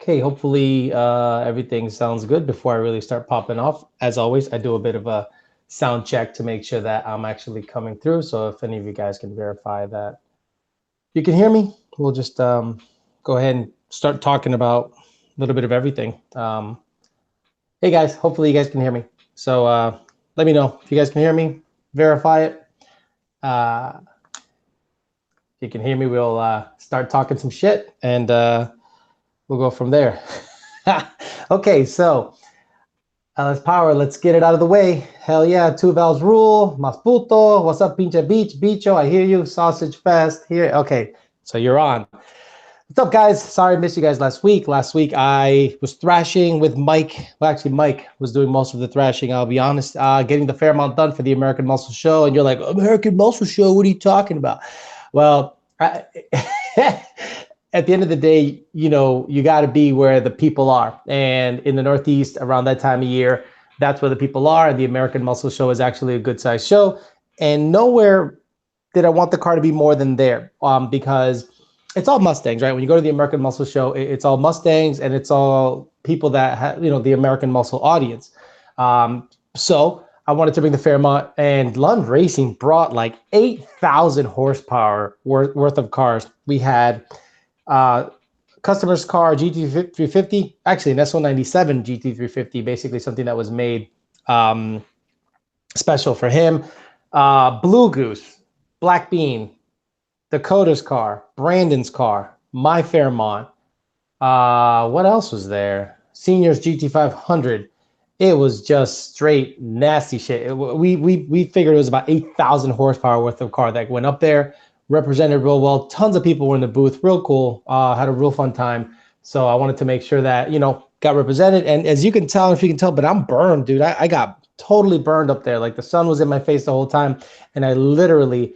Okay, hopefully everything sounds good before I really start popping off. As always, I do a bit of a sound check to make sure that I'm actually coming through. So if any of you guys can verify that you can hear me, we'll just go ahead and start talking about a little bit of everything. Hey guys, hopefully you guys can hear me. So let me know if you guys can hear me, verify it. If you can hear me, we'll start talking some shit and we'll go from there. Okay, so let's power. Let's get it out of the way. Hell yeah, two valves rule. Mas puto. What's up, pinche beach? Bicho, I hear you. Sausage fest here. Okay, so you're on. What's up, guys? Sorry I missed you guys last week. Last week I was thrashing with Mike. Well, actually, Mike was doing most of the thrashing. I'll be honest. Getting the Fairmont done for the American Muscle Show, and you're like, American Muscle Show? What are you talking about? Well, at the end of the day, you know, you got to be where the people are. And in the Northeast, around that time of year, that's where the people are. And the American Muscle Show is actually a good sized show. And nowhere did I want the car to be more than there, because it's all Mustangs, right? When you go to the American Muscle Show, it's all Mustangs and it's all people that have, you know, the American Muscle audience. So I wanted to bring the Fairmont, and Lund Racing brought like 8,000 horsepower worth of cars. We had customer's car GT350, actually an S197 GT350, basically something that was made special for him. Blue Goose, Black Bean, Dakota's car, Brandon's car, my Fairmont. What else was there? Senior's GT500. It was just straight nasty shit. We figured it was about 8,000 horsepower worth of car that went up there. Represented real well. Tons of people were in the booth. Real cool. Had a real fun time. So I wanted to make sure that, you know, got represented. And as you can tell, if you can tell, but I'm burned, dude. I got totally burned up there. Like the sun was in my face the whole time. And I literally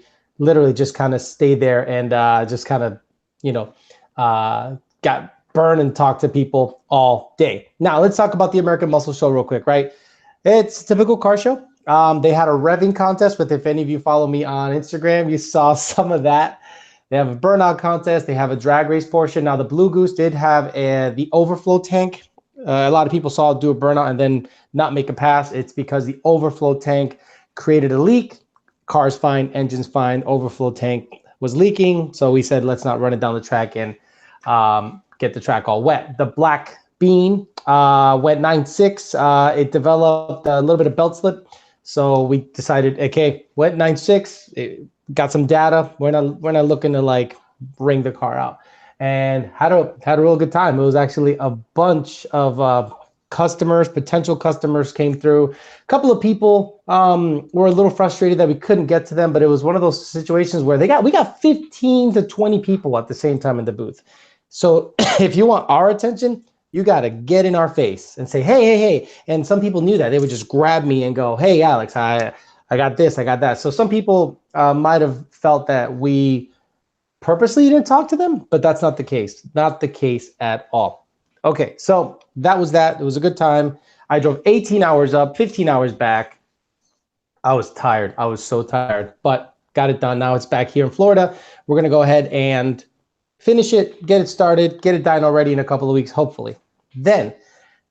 just kind of stayed there and just kind of, you know, got burned and talked to people all day. Now let's talk about the American Muscle Show real quick, right? It's a typical car show. They had a revving contest, but if any of you follow me on Instagram, you saw some of that. They have a burnout contest. They have a drag race portion. Now the Blue Goose did have the overflow tank. A lot of people saw it do a burnout and then not make a pass. It's because the overflow tank created a leak. Car's fine, engine's fine, overflow tank was leaking. So we said, let's not run it down the track and get the track all wet. The Black Bean went 9.6. It developed a little bit of belt slip. So we decided, okay, went 9.6, got some data. We're not looking to like bring the car out, and had a real good time. It was actually a bunch of customers, potential customers came through. A couple of people were a little frustrated that we couldn't get to them, but it was one of those situations where we got 15 to 20 people at the same time in the booth. So if you want our attention, you got to get in our face and say, hey. And some people knew that. They would just grab me and go, hey, Alex, I got this, I got that. So some people might have felt that we purposely didn't talk to them, but that's not the case. Not the case at all. Okay, so that was that. It was a good time. I drove 18 hours up, 15 hours back. I was tired. I was so tired, but got it done. Now it's back here in Florida. We're going to go ahead and finish it, get it started, get it done already in a couple of weeks, hopefully. Then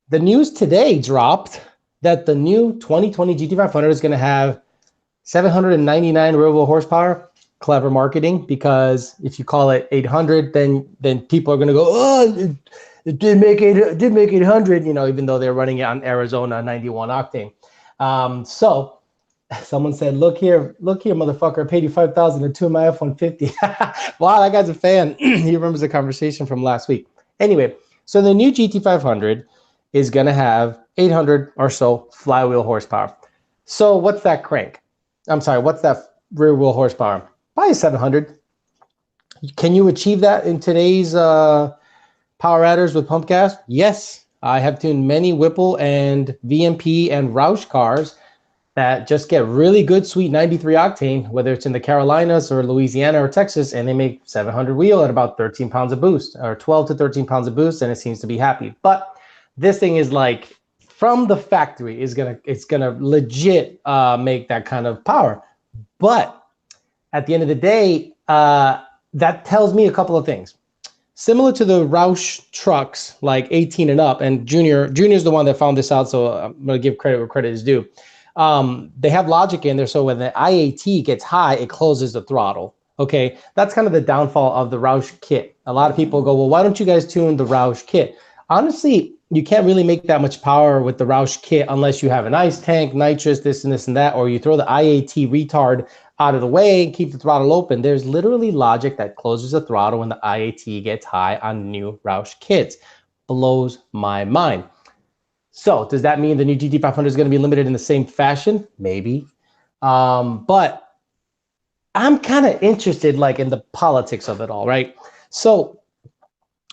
the news today dropped that the new 2020 GT500 is going to have 799 real horsepower. Clever marketing, because if you call it 800, then people are going to go, oh, it did make 800, you know, even though they're running it on Arizona 91 octane. So someone said, look here, motherfucker, I paid you $5,000 to tune my F-150. Wow, that guy's a fan. He remembers the conversation from last week. Anyway, so the new GT500 is going to have 800 or so flywheel horsepower. So what's that crank? I'm sorry, what's that rear wheel horsepower? Probably 700. Can you achieve that in today's power adders with pump gas? Yes. I have tuned many Whipple and VMP and Roush cars that just get really good, sweet 93 octane, whether it's in the Carolinas or Louisiana or Texas, and they make 700 wheel at about 13 pounds of boost, or 12 to 13 pounds of boost, and it seems to be happy. But this thing is like, from the factory, it's gonna legit make that kind of power. But at the end of the day, that tells me a couple of things. similar to the Roush trucks, like 18 and up. And Junior's the one that found this out, so I'm going to give credit where credit is due. They have logic in there, so when the IAT gets high, it closes the throttle. Okay, that's kind of the downfall of the Roush kit. A lot of people go, well, why don't you guys tune the Roush kit? Honestly, you can't really make that much power with the Roush kit unless you have an ice tank, nitrous, this and this and that, or you throw the IAT retard out of the way and keep the throttle open. There's literally logic that closes the throttle when the IAT gets high on new Roush kits. Blows my mind. So does that mean the new GT500 is going to be limited in the same fashion? Maybe. But I'm kind of interested like in the politics of it all, right? So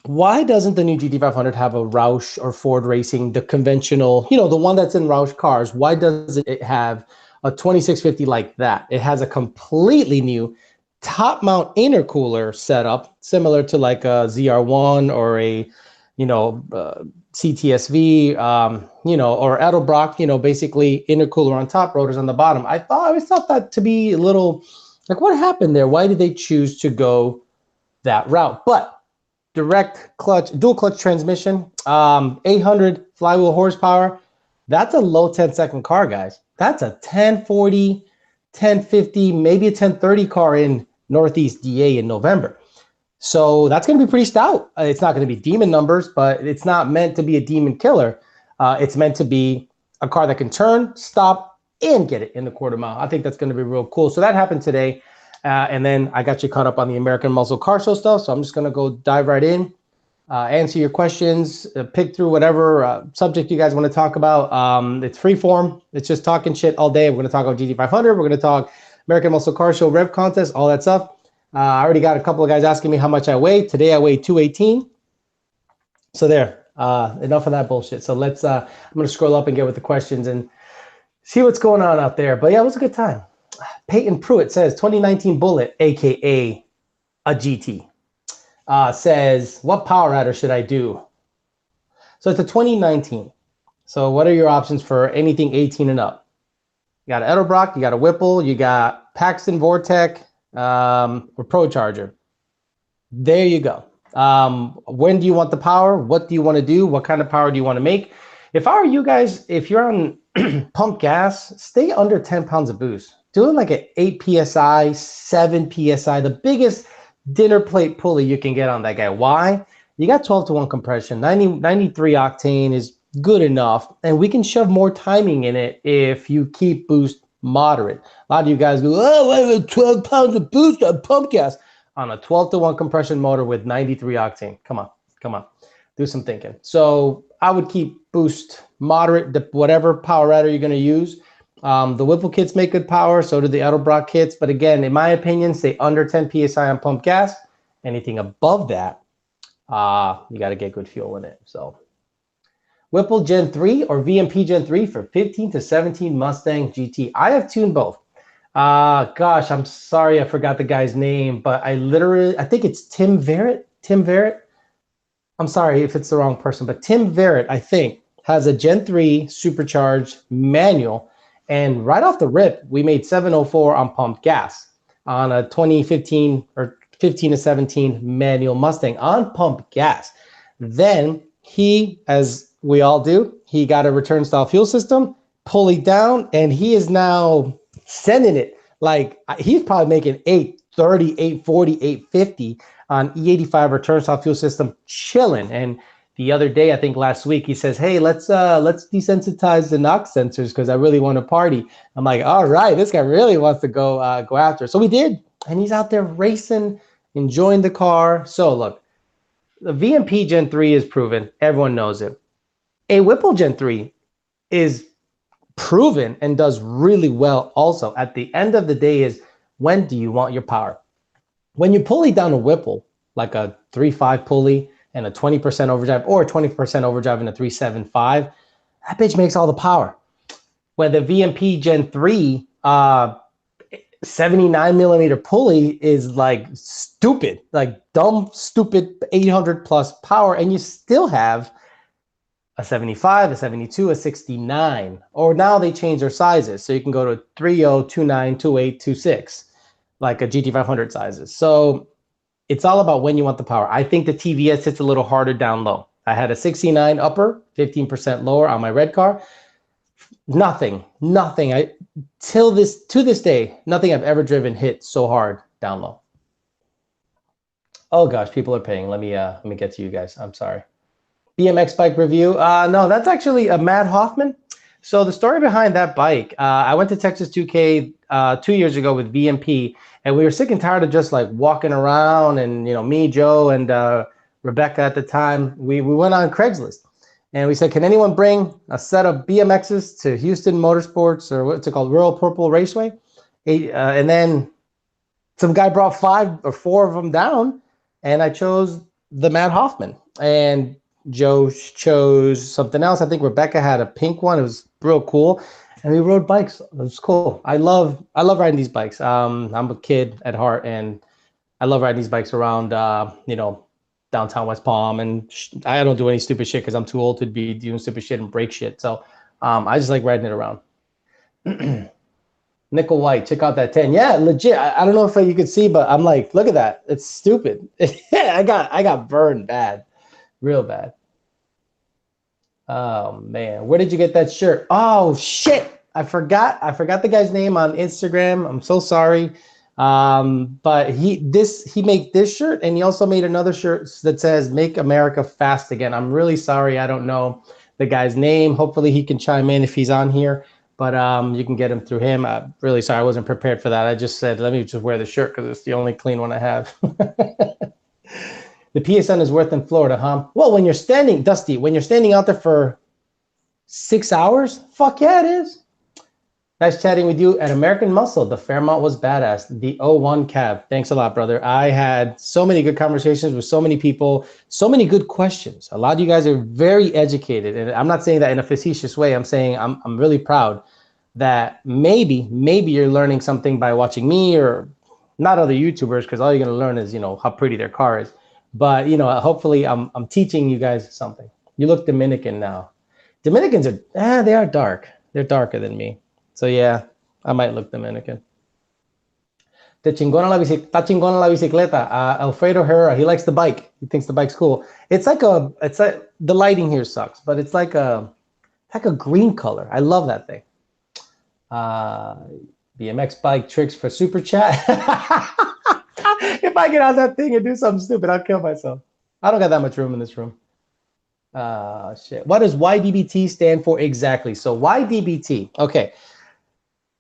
why doesn't the new GT500 have a Roush or Ford Racing, the conventional, you know, the one that's in Roush cars? Why doesn't it have a 2650 like that? It has a completely new top mount intercooler setup, similar to like a ZR1 or a, you know, CTSV, you know, or Edelbrock, you know, basically intercooler on top, rotors on the bottom. I always thought that to be a little like, what happened there? Why did they choose to go that route? But direct clutch, dual clutch transmission, 800 flywheel horsepower. That's a low 10-second car, guys. That's a 1040, 1050, maybe a 1030 car in Northeast DA in November. So that's going to be pretty stout. It's not going to be demon numbers, but it's not meant to be a demon killer. It's meant to be a car that can turn, stop, and get it in the quarter mile. I think that's going to be real cool. So that happened today. And then I got you caught up on the American Muscle Car Show stuff. So I'm just going to go dive right in, answer your questions, pick through whatever subject you guys want to talk about. It's free form. It's just talking shit all day. We're going to talk about GT500. We're going to talk American Muscle Car Show rev contest, all that stuff. I already got a couple of guys asking me how much I weigh. Today I weigh 218. So there, enough of that bullshit. So let's, I'm going to scroll up and get with the questions and see what's going on out there. But yeah, it was a good time. Peyton Pruitt says 2019 Bullet, aka a GT, says, what power adder should I do? So it's a 2019. So what are your options for anything 18 and up? You got an Edelbrock, you got a Whipple, you got Paxton Vortec, or Pro Charger. There you go. When do you want the power? What do you want to do? What kind of power do you want to make? If I were you guys, if you're on pump gas, stay under 10 pounds of boost. Doing like an 8 PSI, 7 PSI, the biggest dinner plate pulley you can get on that guy. Why? You got 12-to-1 compression, 93 octane is good enough, and we can shove more timing in it if you keep boost moderate. A lot of you guys go, oh, I have 12 pounds of boost on pump gas. On a 12-to-1 compression motor with 93 octane. Come on, do some thinking. So I would keep boost moderate, whatever power adder you're going to use. The Whipple kits make good power, so do the Edelbrock kits. But again, in my opinion, stay under 10 PSI on pump gas. Anything above that, you got to get good fuel in it. So Whipple Gen 3 or VMP Gen 3 for 15 to 17 Mustang GT. I have tuned both. Gosh, I'm sorry I forgot the guy's name, but I think it's Tim Verrett. Tim Verrett. I'm sorry if it's the wrong person, but Tim Verrett, I think, has a Gen 3 supercharged manual. And right off the rip, we made 704 on pumped gas on a 2015 or 15 to 17 manual Mustang on pumped gas. Then he, as we all do, he got a return style fuel system, pulley down, and he is now sending it. Like he's probably making 830, 840, 850 on E85 return style fuel system, chilling. And the other day, I think last week, he says, hey, let's desensitize the NOx sensors because I really want to party. I'm like, all right, this guy really wants to go after. So we did, and he's out there racing, enjoying the car. So look, the VMP Gen 3 is proven. Everyone knows it. A Whipple Gen 3 is proven and does really well also. At the end of the day is, when do you want your power? When you pulley down a Whipple, like a 3.5 pulley, and a 20% overdrive or a 20% overdrive in a 3.75, that bitch makes all the power. When the VMP Gen 3 79 millimeter pulley is like stupid, like dumb, stupid 800 plus power, and you still have a 75, a 72, a 69, or now they change their sizes. So you can go to 30, 29, 28, 26, like a GT500 sizes. So It's all about when you want the power. I think the TVS hits a little harder down low. I had a 69 upper, 15% lower on my red car. Nothing. To this day, nothing I've ever driven hit so hard down low. Oh gosh, people are paying. Let me get to you guys. I'm sorry. BMX bike review. No, that's actually a Matt Hoffman. So the story behind that bike, I went to Texas 2K 2 years ago with VMP, and we were sick and tired of just like walking around, and me, Joe, and Rebecca at the time, we went on Craigslist, and we said, can anyone bring a set of BMXs to Houston Motorsports, or what's it called, Royal Purple Raceway? And then some guy brought 5 or 4 of them down, and I chose the Matt Hoffman, and Joe chose something else. I think Rebecca had a pink one. It was real cool. And we rode bikes. It was cool. I love riding these bikes. I'm a kid at heart, and I love riding these bikes around, downtown West Palm. And I don't do any stupid shit because I'm too old to be doing stupid shit and break shit. So I just like riding it around. Nickel white, check out that 10. Yeah, legit. I don't know if you could see, but I'm like, look at that. It's stupid. I got burned bad. Real bad. Oh man, where did you get that shirt? Oh shit, I forgot the guy's name on Instagram. I'm so sorry. But he made this shirt, and he also made another shirt that says "Make America Fast Again." I'm really sorry, I don't know the guy's name. Hopefully he can chime in if he's on here. But you can get him through him. I'm really sorry, I wasn't prepared for that. I just said, let me just wear the shirt because it's the only clean one I have. The PSN is worth in Florida, huh? Well, when you're standing, Dusty, when you're standing out there for 6 hours, fuck yeah, it is. Nice chatting with you. At American Muscle, the Fairmont was badass. The 01 cab. Thanks a lot, brother. I had so many good conversations with so many people, so many good questions. A lot of you guys are very educated, and I'm not saying that in a facetious way. I'm saying I'm really proud that maybe you're learning something by watching me, or not other YouTubers, because all you're going to learn is, how pretty their car is. But, hopefully I'm teaching you guys something. You look Dominican now. Dominicans are, they are dark. They're darker than me. So yeah, I might look Dominican. Está chingona la bicicleta. Alfredo Herrera, he likes the bike. He thinks the bike's cool. It's like the lighting here sucks, but it's like a green color. I love that thing. BMX bike tricks for super chat. If I get on that thing and do something stupid, I'll kill myself. I don't got that much room in this room. Shit. What does YDBT stand for exactly? So YDBT, okay.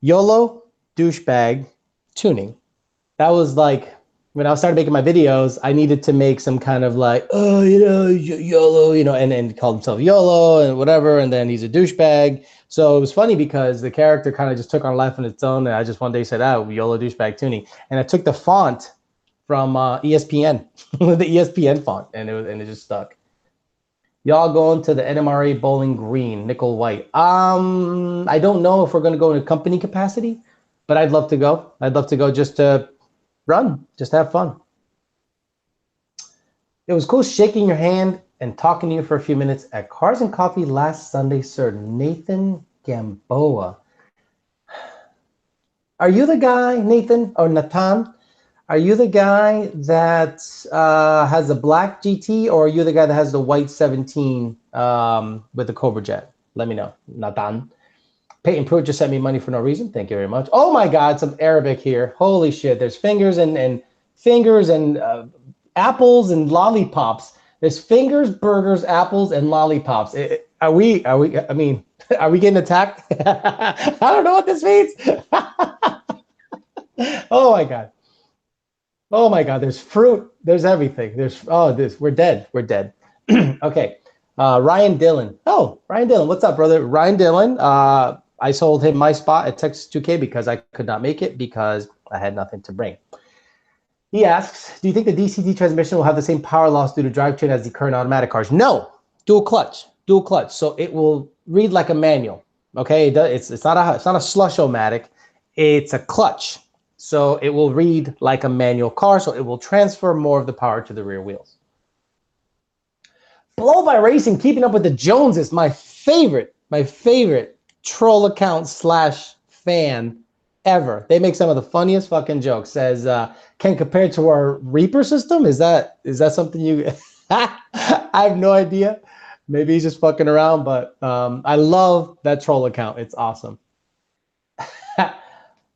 YOLO douchebag tuning. That was like, when I started making my videos, I needed to make some kind of like, YOLO, and called himself YOLO and whatever, and then he's a douchebag. So it was funny because the character kind of just took on life on its own, and I just one day said, YOLO douchebag tuning. And I took the font from ESPN, the ESPN font, and it just stuck. Y'all going to the NMRA Bowling Green, nickel white? I don't know if we're going to go in a company capacity, but I'd love to go. I'd love to go just to run, just have fun. It was cool shaking your hand and talking to you for a few minutes at Cars and Coffee last Sunday, sir. Nathan Gamboa. Are you the guy, Nathan, or Nathan? Are you the guy that has a black GT, or are you the guy that has the white 17 with the Cobra Jet? Let me know, Nathan. Peyton Pruitt just sent me money for no reason. Thank you very much. Oh my God, some Arabic here. Holy shit, there's fingers and apples and lollipops. There's fingers, burgers, apples, and lollipops. Are we getting attacked? I don't know what this means. Oh my God. Oh my God, there's fruit, there's everything. We're dead. Okay. Ryan Dillon. Oh, Ryan Dillon, what's up, brother? Ryan Dillon, I sold him my spot at Texas 2K because I could not make it because I had nothing to bring. He asks, do you think the DCT transmission will have the same power loss due to drivetrain as the current automatic cars? No, dual clutch. So it will read like a manual. Okay, it's not a slush-o-matic, it's a clutch. So it will read like a manual car, so it will transfer more of the power to the rear wheels. Blow by Racing, keeping up with the Joneses, my favorite troll account / fan ever. They make some of the funniest fucking jokes. Says, can compare to our Reaper system? Is that something you? I have no idea. Maybe he's just fucking around, but I love that troll account. It's awesome.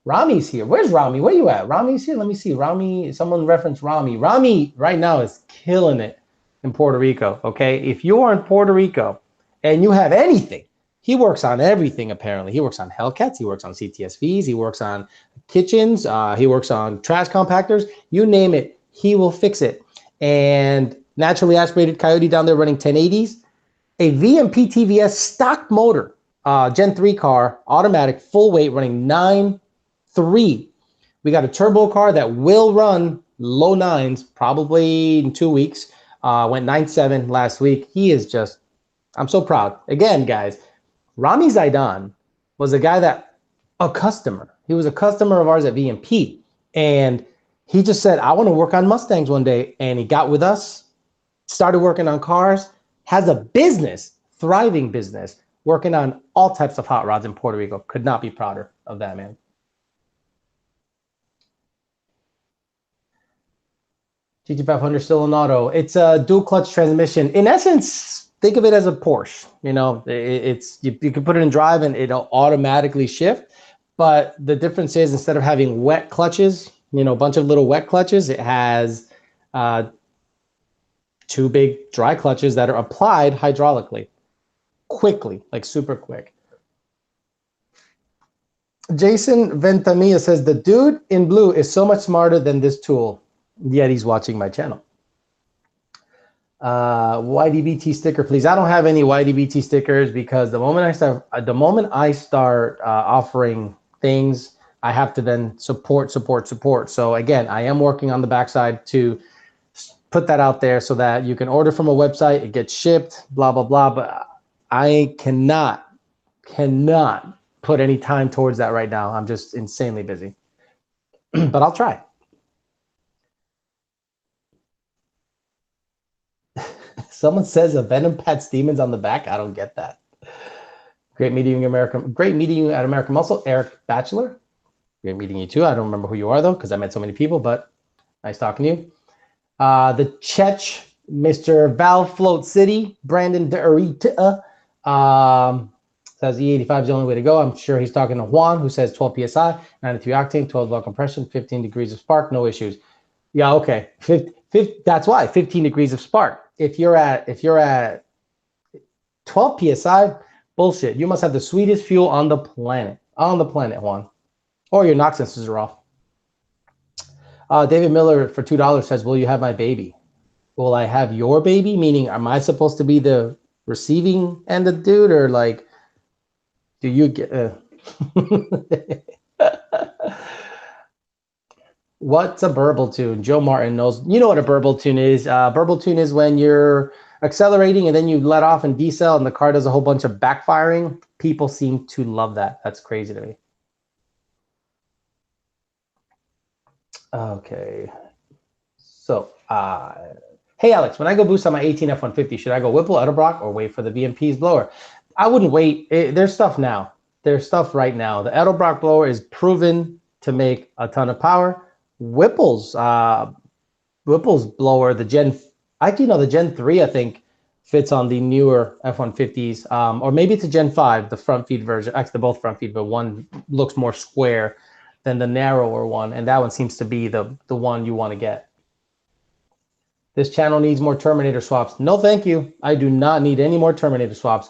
Rami's here. Where's Rami? Where you at? Rami's here. Let me see. Rami. Someone referenced Rami. Rami right now is killing it in Puerto Rico. Okay, if you are in Puerto Rico and you have anything, he works on everything. Apparently, he works on Hellcats. He works on CTSVs. He works on kitchens. He works on trash compactors. You name it, he will fix it. And naturally aspirated Coyote down there running 1080s. A VMP TVS stock motor, Gen 3 car, automatic, full weight, running 9.3. We got a turbo car that will run low nines, probably in 2 weeks. Went 9.7 last week. He is just, I'm so proud. Again, guys, Rami Zaidan was a guy a customer. He was a customer of ours at VMP. And he just said, I want to work on Mustangs one day. And he got with us, started working on cars, has a business, thriving business, working on all types of hot rods in Puerto Rico. Could not be prouder of that man. GT500 still an auto. It's a dual clutch transmission. In essence, think of it as a Porsche. You know, you can put it in drive and it'll automatically shift. But the difference is, instead of having wet clutches, you know, a bunch of little wet clutches, it has 2 big dry clutches that are applied hydraulically, quickly, like super quick. Jason Ventamilla says, the dude in blue is so much smarter than this tool, yet he's watching my channel. YDBT sticker, please. I don't have any YDBT stickers because the moment I start offering things, I have to then support. So again, I am working on the backside to put that out there so that you can order from a website, it gets shipped, blah, blah, blah. But I cannot put any time towards that right now. I'm just insanely busy, but I'll try. Someone says a Venom Pats Demons on the back. I don't get that. Great meeting you, at American Muscle, Eric Batchelor. Great meeting you too. I don't remember who you are though, because I met so many people, but nice talking to you. The Chech, Mr. Val Float City, Brandon Derita, says E85 is the only way to go. I'm sure he's talking to Juan, who says 12 PSI, 93 octane, 12 volt compression, 15 degrees of spark, no issues. Yeah, okay. That's why 15 degrees of spark. If you're at 12 PSI, bullshit. You must have the sweetest fuel on the planet. Juan. Or your NOx sensors are off. David Miller for $2 says, will you have my baby? Will I have your baby? Meaning, am I supposed to be the receiving end of the dude? Or like, do you get... What's a burble tune? Joe Martin knows. You know what a burble tune is. Burble tune is when you're accelerating and then you let off and decel and the car does a whole bunch of backfiring. People seem to love that. That's crazy to me. Okay. So, hey, Alex, when I go boost on my 18 F-150, should I go Whipple, Edelbrock, or wait for the VMP's blower? I wouldn't wait. There's stuff now. There's stuff right now. The Edelbrock blower is proven to make a ton of power. Whipple's blower, the Gen 3, I think, fits on the newer F-150s, or maybe it's a Gen 5, the front feed version. Actually, they're both front feed, but one looks more square than the narrower one, and that one seems to be the one you want to get. This channel needs more Terminator swaps. No, thank you. I do not need any more Terminator swaps.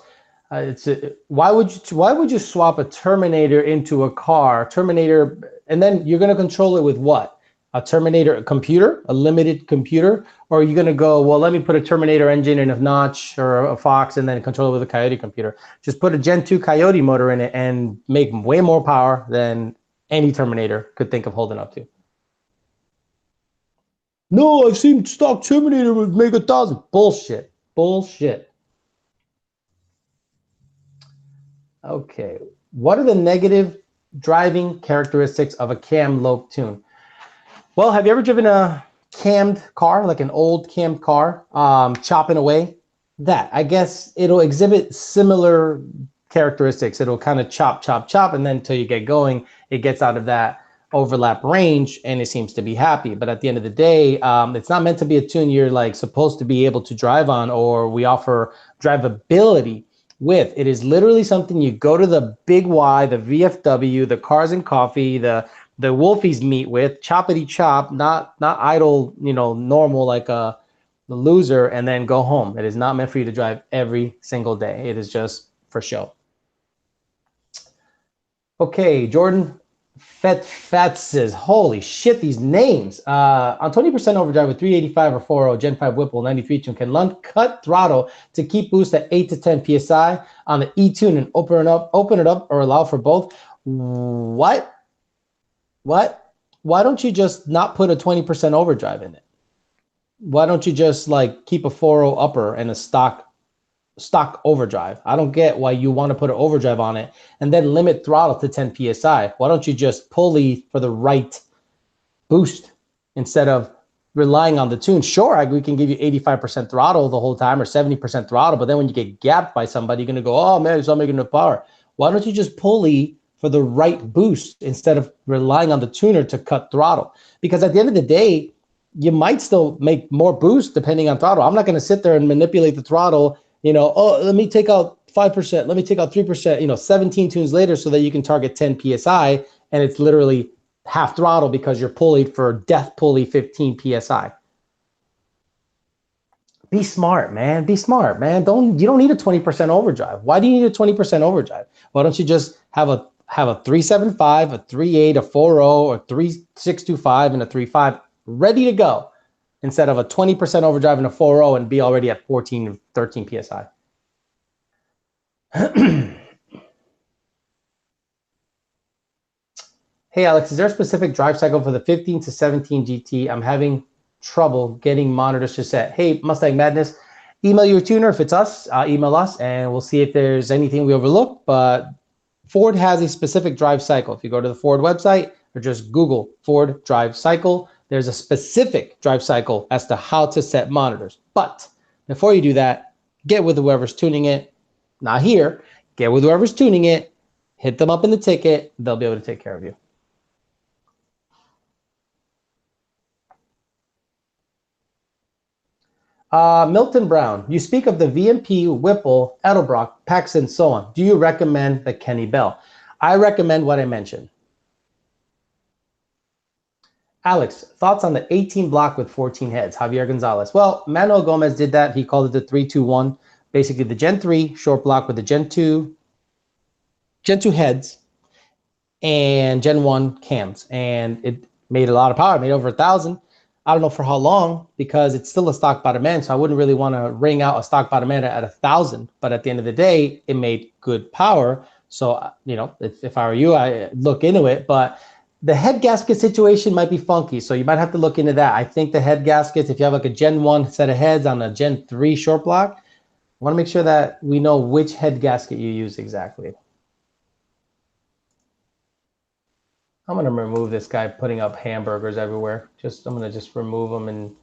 Why would you swap a Terminator into a car? Terminator, and then you're going to control it with what? A Terminator computer, a limited computer? Or are you going to go, well, let me put a Terminator engine in a Notch or a Fox and then control it with a Coyote computer? Just put a Gen 2 Coyote motor in it and make way more power than any Terminator could think of holding up to. No, I've seen stock Terminator with make 1,000. Bullshit. Bullshit. Okay. What are the negative driving characteristics of a cam lobe tune? Well, have you ever driven a cammed car, like an old cammed car, chopping away? That, I guess it'll exhibit similar characteristics. It'll kind of chop, chop, chop, and then until you get going, it gets out of that overlap range and it seems to be happy. But at the end of the day, it's not meant to be a tune you're like supposed to be able to drive on, or we offer drivability with. It is literally something you go to the Big Y, the VFW, the Cars and Coffee, the Wolfies meet with, choppity chop, not idle, you know, normal like the loser, and then go home. It is not meant for you to drive every single day. It is just for show. Okay, Jordan Fats says, holy shit, these names. On 20% overdrive with 385 or 40 Gen 5 Whipple 93 tune, can Lund cut throttle to keep boost at 8 to 10 psi on the E tune and open it up or allow for both? What? Why don't you just not put a 20% overdrive in it? Why don't you just like keep a 4.0 upper and a stock overdrive? I don't get why you want to put an overdrive on it and then limit throttle to 10 psi. Why don't you just pulley for the right boost instead of relying on the tune? Sure, we can give you 85% throttle the whole time or 70% throttle, but then when you get gapped by somebody, you're going to go, oh man, it's not making enough power. Why don't you just pulley for the right boost instead of relying on the tuner to cut throttle? Because at the end of the day, you might still make more boost depending on throttle. I'm not going to sit there and manipulate the throttle, you know, oh, let me take out 5%, let me take out 3%, you know, 17 tunes later so that you can target 10 PSI, and it's literally half throttle because you're pulleyed for death pulley 15 PSI. Be smart, man. Be smart, man. You don't need a 20% overdrive. Why do you need a 20% overdrive? Why don't you just have a 375, a 38, a 40, or 3625, and a 35 ready to go, instead of a 20% overdrive and a 40 and be already at 14, 13 PSI. Hey, Alex, is there a specific drive cycle for the 15 to 17 GT? I'm having trouble getting monitors to set. Hey, Mustang Madness, email your tuner. If it's us, email us, and we'll see if there's anything we overlook. But Ford has a specific drive cycle. If you go to the Ford website or just Google Ford drive cycle, there's a specific drive cycle as to how to set monitors. But before you do that, get with whoever's tuning it. Not here. Get with whoever's tuning it. Hit them up in the ticket. They'll be able to take care of you. Milton Brown, you speak of the VMP, Whipple, Edelbrock, Paxson, so on. Do you recommend the Kenny Bell? I recommend what I mentioned. Alex, thoughts on the 18 block with 14 heads? Javier Gonzalez. Well, Manuel Gomez did that. He called it the 3-2-1. Basically, the Gen 3 short block with the Gen 2 heads and Gen 1 cams. And it made a lot of power. It made over 1,000. I don't know for how long, because it's still a stock bottom end. So I wouldn't really want to ring out a stock bottom end at 1,000. But at the end of the day, it made good power. So, you know, if I were you, I look into it. But the head gasket situation might be funky. So you might have to look into that. I think the head gaskets, if you have like a Gen 1 set of heads on a Gen 3 short block, I want to make sure that we know which head gasket you use exactly. I'm going to remove this guy putting up hamburgers everywhere. I'm going to just remove them, and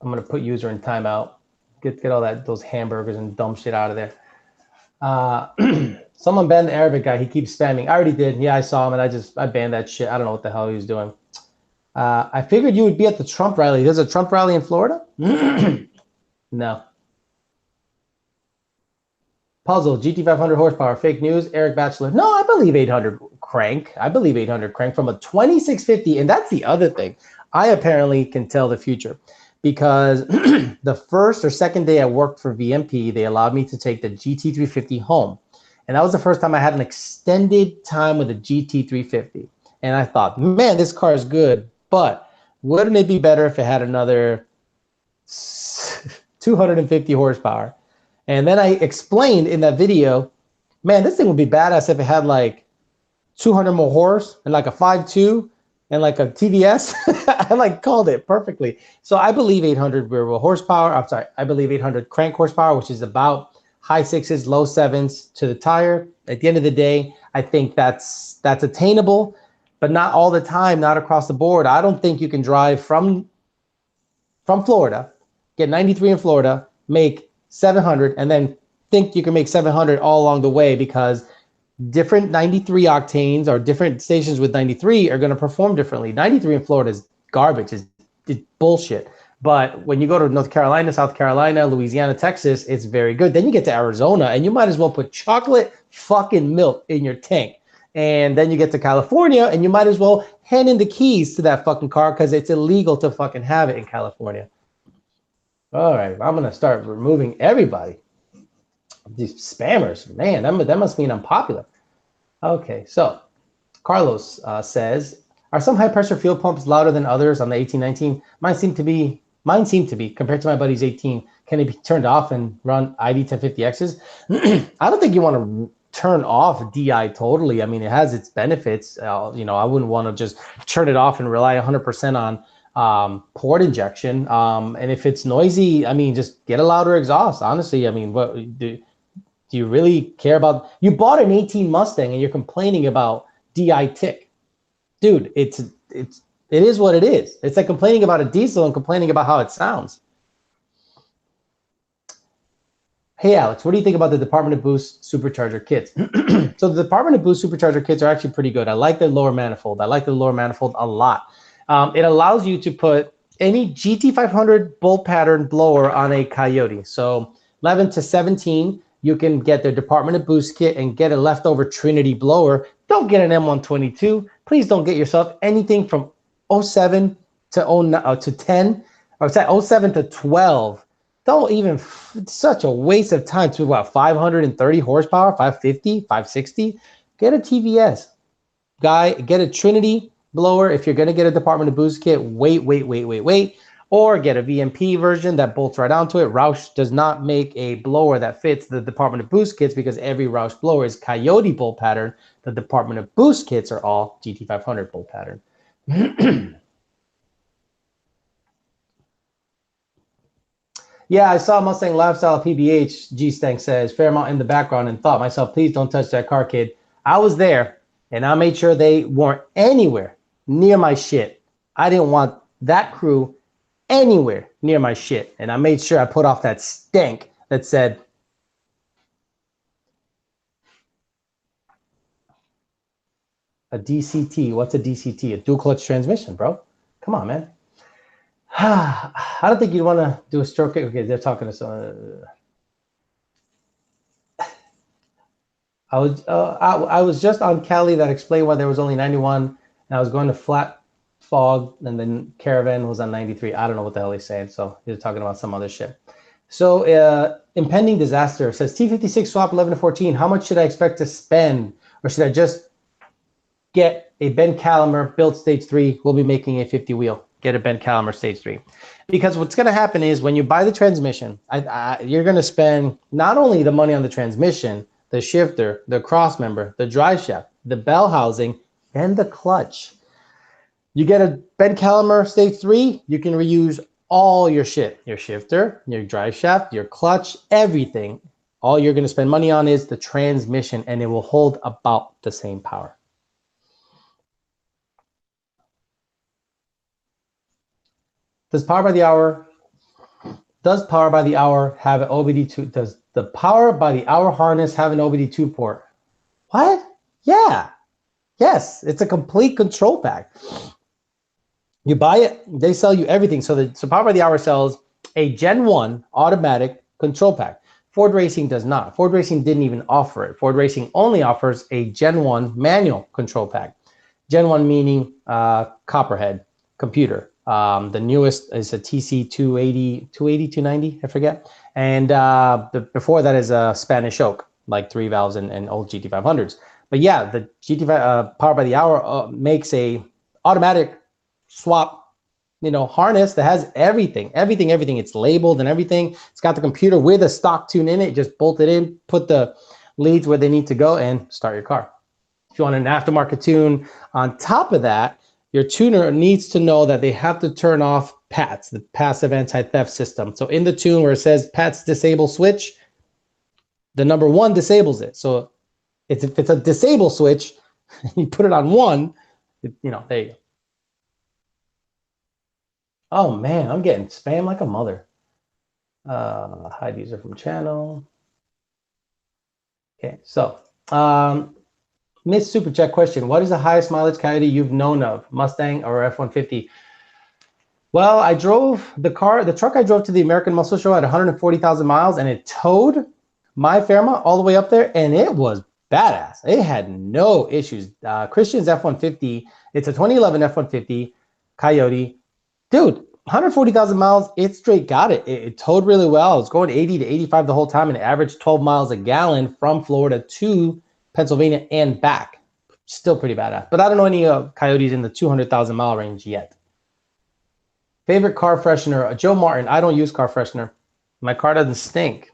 I'm going to put user in timeout. Get all those hamburgers and dumb shit out of there. Someone banned the Arabic guy. He keeps spamming. I already did. Yeah, I saw him, and I banned that shit. I don't know what the hell he was doing. I figured you would be at the Trump rally. There's a Trump rally in Florida? No. Puzzle, GT500 horsepower, fake news, Eric Batchelor. No, I believe 800 crank. I believe 800 crank from a 2650. And that's the other thing. I apparently can tell the future, because the first or second day I worked for VMP, they allowed me to take the GT350 home. And that was the first time I had an extended time with a GT350. And I thought, man, this car is good, but wouldn't it be better if it had another 250 horsepower? And then I explained in that video, man, this thing would be badass if it had like 200 more horse and like a 5.2 and like a TVS. I like called it perfectly. So I believe 800 rear wheel horsepower. I'm sorry, I believe 800 crank horsepower, which is about high sixes, low sevens to the tire. At the end of the day, I think that's attainable, but not all the time, not across the board. I don't think you can drive from Florida, get 93 in Florida, make 700, and then think you can make 700 all along the way because different 93 octanes or different stations with 93 are going to perform differently. 93 in Florida is garbage, is bullshit. But when you go to North Carolina, South Carolina, Louisiana, Texas, it's very good. Then you get to Arizona and you might as well put chocolate fucking milk in your tank. And then you get to California and you might as well hand in the keys to that fucking car because it's illegal to fucking have it in California. All right, I'm going to start removing everybody. These spammers, man, that must mean I'm popular. Okay, so Carlos says, are some high-pressure fuel pumps louder than others on the 1819? Mine seem to be compared to my buddy's 18. Can it be turned off and run ID 1050Xs? I don't think you want to turn off DI totally. I mean, it has its benefits. You know, I wouldn't want to just turn it off and rely 100% on port injection. And if it's noisy, I mean, just get a louder exhaust. Honestly, I mean, what do you really care about? You bought an 18 Mustang and you're complaining about DI tick. Dude, it is what it is. It's like complaining about a diesel and complaining about how it sounds. Hey, Alex, what do you think about the Department of Boost supercharger kits? So the Department of Boost supercharger kits are actually pretty good. I like the lower manifold. I like the lower manifold a lot. It allows you to put any GT500 bolt pattern blower on a Coyote. So 11 to 17, you can get the Department of Boost kit and get a leftover Trinity blower. Don't get an M122. Please don't get yourself anything from 07 to 10, or 07 to 12. Don't even, it's such a waste of time to what, 530 horsepower, 550, 560? Get a TVS. Guy, get a Trinity blower. If you're going to get a Department of Boost kit, wait. Or get a VMP version that bolts right onto it. Roush does not make a blower that fits the Department of Boost kits because every Roush blower is Coyote bolt pattern. The Department of Boost kits are all GT500 bolt pattern. Yeah, I saw Mustang Lifestyle PBH, G-Stank says, Fairmont in the background, and thought myself, please don't touch that car, kid. I was there, and I made sure they weren't anywhere near my shit. I didn't want that crew anywhere near my shit. And I made sure I put off that stank that said, a DCT. What's a DCT? A dual clutch transmission, bro. Come on, man. I don't think you'd want to do a stroke. Okay, they're talking to someone. I was just on Cali that explained why there was only 91, and I was going to Flat Fog, and then Caravan was on 93. I don't know what the hell he's saying, so he's talking about some other shit. So impending disaster says T56 swap 11 to 14. How much should I expect to spend, or should I just get a Ben Calamer built stage 3? We'll be making a 50 wheel. Get a Ben Calamer stage 3. Because what's going to happen is when you buy the transmission, you're going to spend not only the money on the transmission, the shifter, the cross member, the drive shaft, the bell housing, and the clutch. You get a Ben Calamer stage 3, you can reuse all your shit, your shifter, your drive shaft, your clutch, everything. All you're going to spend money on is the transmission, and it will hold about the same power. Does Power by the Hour have an OBD2? Does the Power by the Hour harness have an OBD2 port? What? Yeah. Yes, it's a complete control pack. You buy it, they sell you everything. So Power by the Hour sells a Gen 1 automatic control pack. Ford Racing does not. Ford Racing didn't even offer it. Ford Racing only offers a Gen 1 manual control pack. Gen 1 meaning Copperhead computer. The newest is a TC 280, 290, I forget. And before that is a Spanish Oak, like 3 valves and old GT500s. But yeah, the GT5 Power by the Hour makes a automatic swap, harness that has everything. It's labeled and everything. It's got the computer with a stock tune in it. Just bolt it in, put the leads where they need to go, and start your car. If you want an aftermarket tune on top of that, your tuner needs to know that they have to turn off PATS, the passive anti-theft system. So in the tune where it says PATS disable switch, the number 1 disables it. So if it's a disable switch, you put it on 1, there you go. Oh man, I'm getting spam like a mother. Hide user from channel. Okay, so Miss Super Check question: what is the highest mileage Coyote you've known of, Mustang or F-150? Well, I drove the truck I drove to the American Muscle Show at 140,000 miles, and it towed my Fairmont all the way up there, and it was badass. It had no issues. Christian's F-150, it's a 2011 F-150 Coyote. Dude, 140,000 miles, it straight got it. It towed really well. It was going 80 to 85 the whole time, and it averaged 12 miles a gallon from Florida to Pennsylvania and back. Still pretty badass. But I don't know any Coyotes in the 200,000 mile range yet. Favorite car freshener, Joe Martin. I don't use car freshener. My car doesn't stink.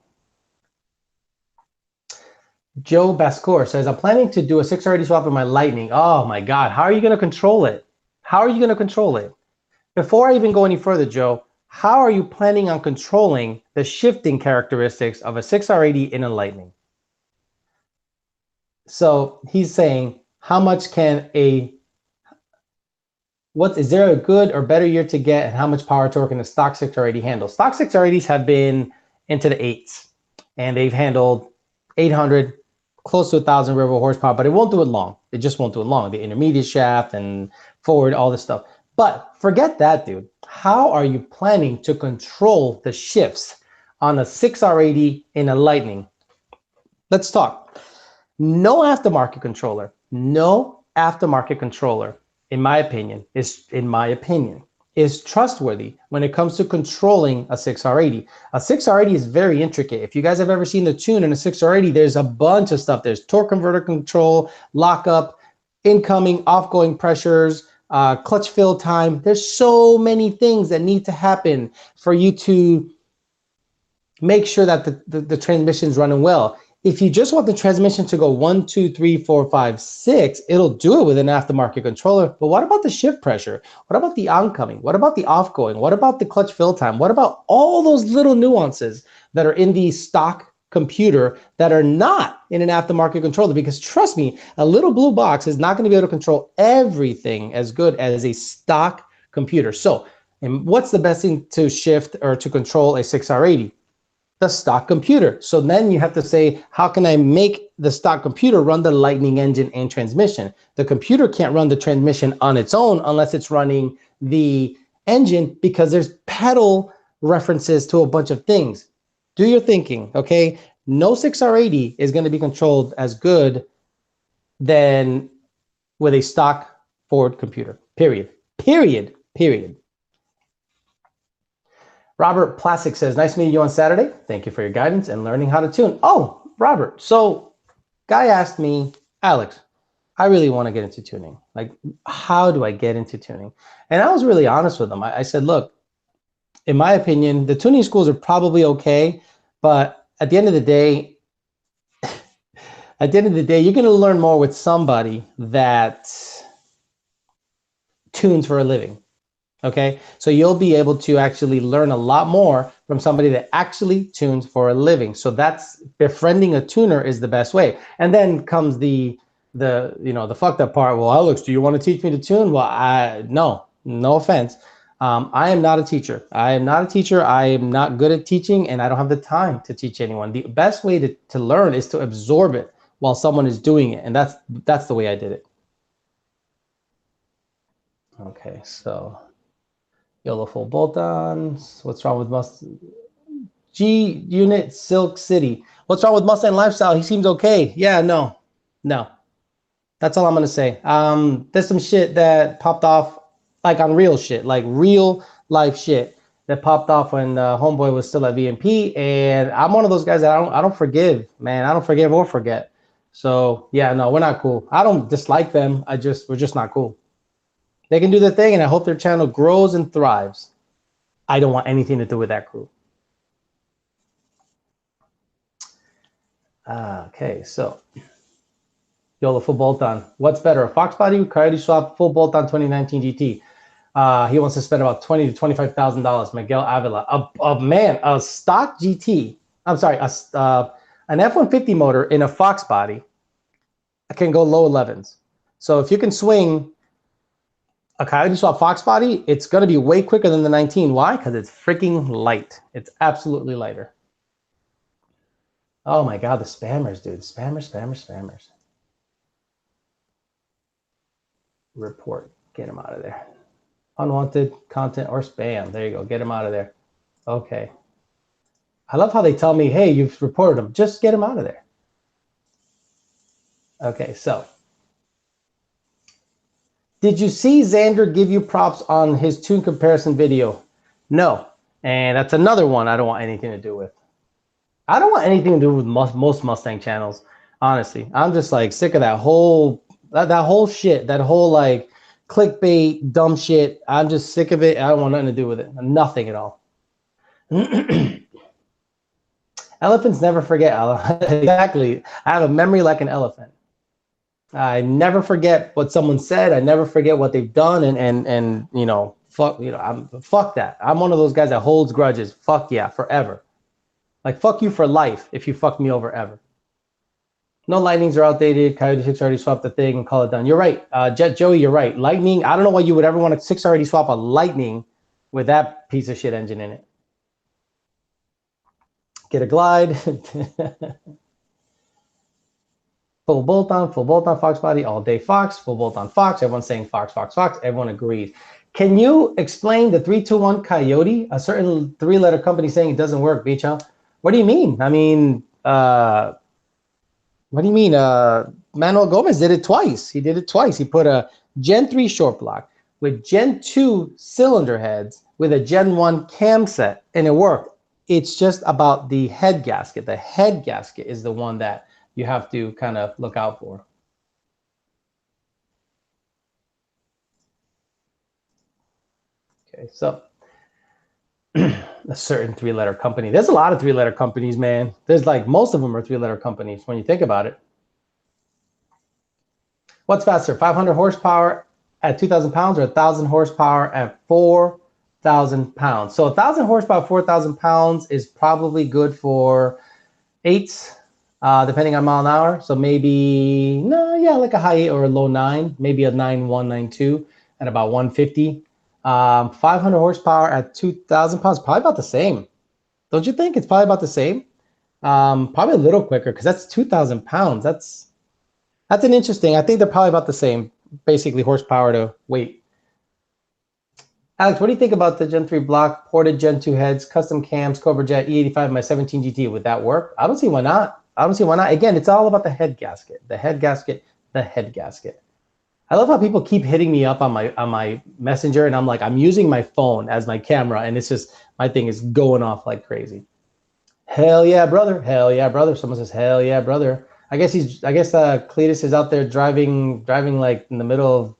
Joe Bascour says, I'm planning to do a 6R80 swap with my Lightning. Oh my God, how are you going to control it? How are you going to control it? Before I even go any further, Joe, how are you planning on controlling the shifting characteristics of a 6R80 in a Lightning? So he's saying, how much can is there a good or better year to get, and how much power torque can the stock 6R80 handle? Stock 6R80s have been into the 8s, and they've handled 800, close to 1,000 river horsepower, but it won't do it long. It just won't do it long. The intermediate shaft and forward, all this stuff. But forget that, dude. How are you planning to control the shifts on a 6R80 in a Lightning? Let's talk. No aftermarket controller, in my opinion, is trustworthy when it comes to controlling a 6R80. A 6R80 is very intricate. If you guys have ever seen the tune in a 6R80, there's a bunch of stuff. There's torque converter control, lockup, incoming, outgoing pressures, clutch fill time. There's so many things that need to happen for you to make sure that the transmission's running well. If you just want the transmission to go 1, 2, 3, 4, 5, 6, it'll do it with an aftermarket controller. But what about the shift pressure? What about the oncoming? What about the offgoing? What about the clutch fill time? What about all those little nuances that are in the stock computer that are not in an aftermarket controller? Because trust me, a little blue box is not going to be able to control everything as good as a stock computer. So, and what's the best thing to shift or to control a 6R80? The stock computer. So then you have to say, how can I make the stock computer run the Lightning engine and transmission? The computer can't run the transmission on its own unless it's running the engine, because there's pedal references to a bunch of things. Do your thinking, okay? No 6R80 is going to be controlled as good than with a stock Ford computer, period. Robert Plastic says, nice meeting you on Saturday. Thank you for your guidance and learning how to tune. Oh, Robert, so guy asked me, Alex, I really want to get into tuning. Like, how do I get into tuning? And I was really honest with him. I said, look, in my opinion, the tuning schools are probably okay, but at the end of the day, you're going to learn more with somebody that tunes for a living. Okay, so you'll be able to actually learn a lot more from somebody that actually tunes for a living. So that's, befriending a tuner is the best way. And then comes the fucked up part. Well, Alex, do you want to teach me to tune? Well, no offense. I am not a teacher. I am not good at teaching, and I don't have the time to teach anyone. The best way to learn is to absorb it while someone is doing it. And that's the way I did it. Okay, so YOLO full bolt-ons. What's wrong with Mustang? G Unit Silk City. What's wrong with Mustang Lifestyle? He seems okay. Yeah, no. That's all I'm gonna say. There's some shit that popped off, like on real shit, like real life shit that popped off when Homeboy was still at VMP, and I'm one of those guys that I don't forgive, man. I don't forgive or forget. So yeah, no, we're not cool. I don't dislike them. We're just not cool. They can do their thing, and I hope their channel grows and thrives. I don't want anything to do with that crew. Okay, so YOLO full bolt-on. What's better, a Fox body or Coyote swap full bolt-on 2019 GT? He wants to spend about $20,000 to $25,000. Miguel Avila. A stock GT. I'm sorry, an F-150 motor in a Fox body can go low 11s. So if you can swing a Coyote swap Fox body, it's going to be way quicker than the 19. Why? Because it's freaking light. It's absolutely lighter. Oh my God, the spammers, dude. Spammers. Report. Get them out of there. Unwanted content or spam. There you go. Get them out of there. Okay. I love how they tell me, hey, you've reported them. Just get them out of there. Okay, so. Did you see Xander give you props on his tune comparison video? No. And that's another one I don't want anything to do with. I don't want anything to do with most Mustang channels, honestly. I'm just like sick of that whole shit, that whole like clickbait, dumb shit. I'm just sick of it. I don't want nothing to do with it. Nothing at all. Elephants never forget. Exactly. I have a memory like an elephant. I never forget what someone said. I never forget what they've done. And you know, fuck that. I'm one of those guys that holds grudges. Fuck yeah, forever. Like, fuck you for life if you fuck me over ever. No, lightnings are outdated. Coyote 6 already swapped the thing and call it done. You're right. Jet Joey, you're right. Lightning, I don't know why you would ever want a 6 already swap a lightning with that piece of shit engine in it. Get a glide. Full bolt on, Fox body, all day Fox, full bolt on Fox. Everyone's saying Fox. Everyone agrees. Can you explain the 321 Coyote? A certain 3-letter company saying it doesn't work, Beach. What do you mean? I mean, what do you mean? Manuel Gomez did it twice. He did it twice. He put a Gen 3 short block with Gen 2 cylinder heads with a Gen 1 cam set, and it worked. It's just about the head gasket. The head gasket is the one that you have to kind of look out for. Okay, so a certain 3-letter company. There's a lot of 3-letter companies, man. There's like most of them are 3-letter companies when you think about it. What's faster, 500 horsepower at 2,000 pounds or 1,000 horsepower at 4,000 pounds? So 1,000 horsepower, 4,000 pounds is probably good for 8s, depending on mile an hour. So maybe, like a high 8 or a low 9, maybe a 9.1, 9.2 at about 150. 500 horsepower at 2,000 pounds, probably about the same. Don't you think? It's probably about the same. Probably a little quicker because that's 2,000 pounds. That's an interesting. I think they're probably about the same, basically horsepower to weight. Alex, what do you think about the Gen 3 block, ported Gen 2 heads, custom cams, Cobra Jet, E85, my 17 GT? Would that work? I don't see why not. Again, it's all about the head gasket. The head gasket. I love how people keep hitting me up on my messenger, and I'm like, I'm using my phone as my camera, and it's just my thing is going off like crazy. Hell yeah, brother. Someone says, hell yeah, brother. I guess Cletus is out there driving like in the middle of,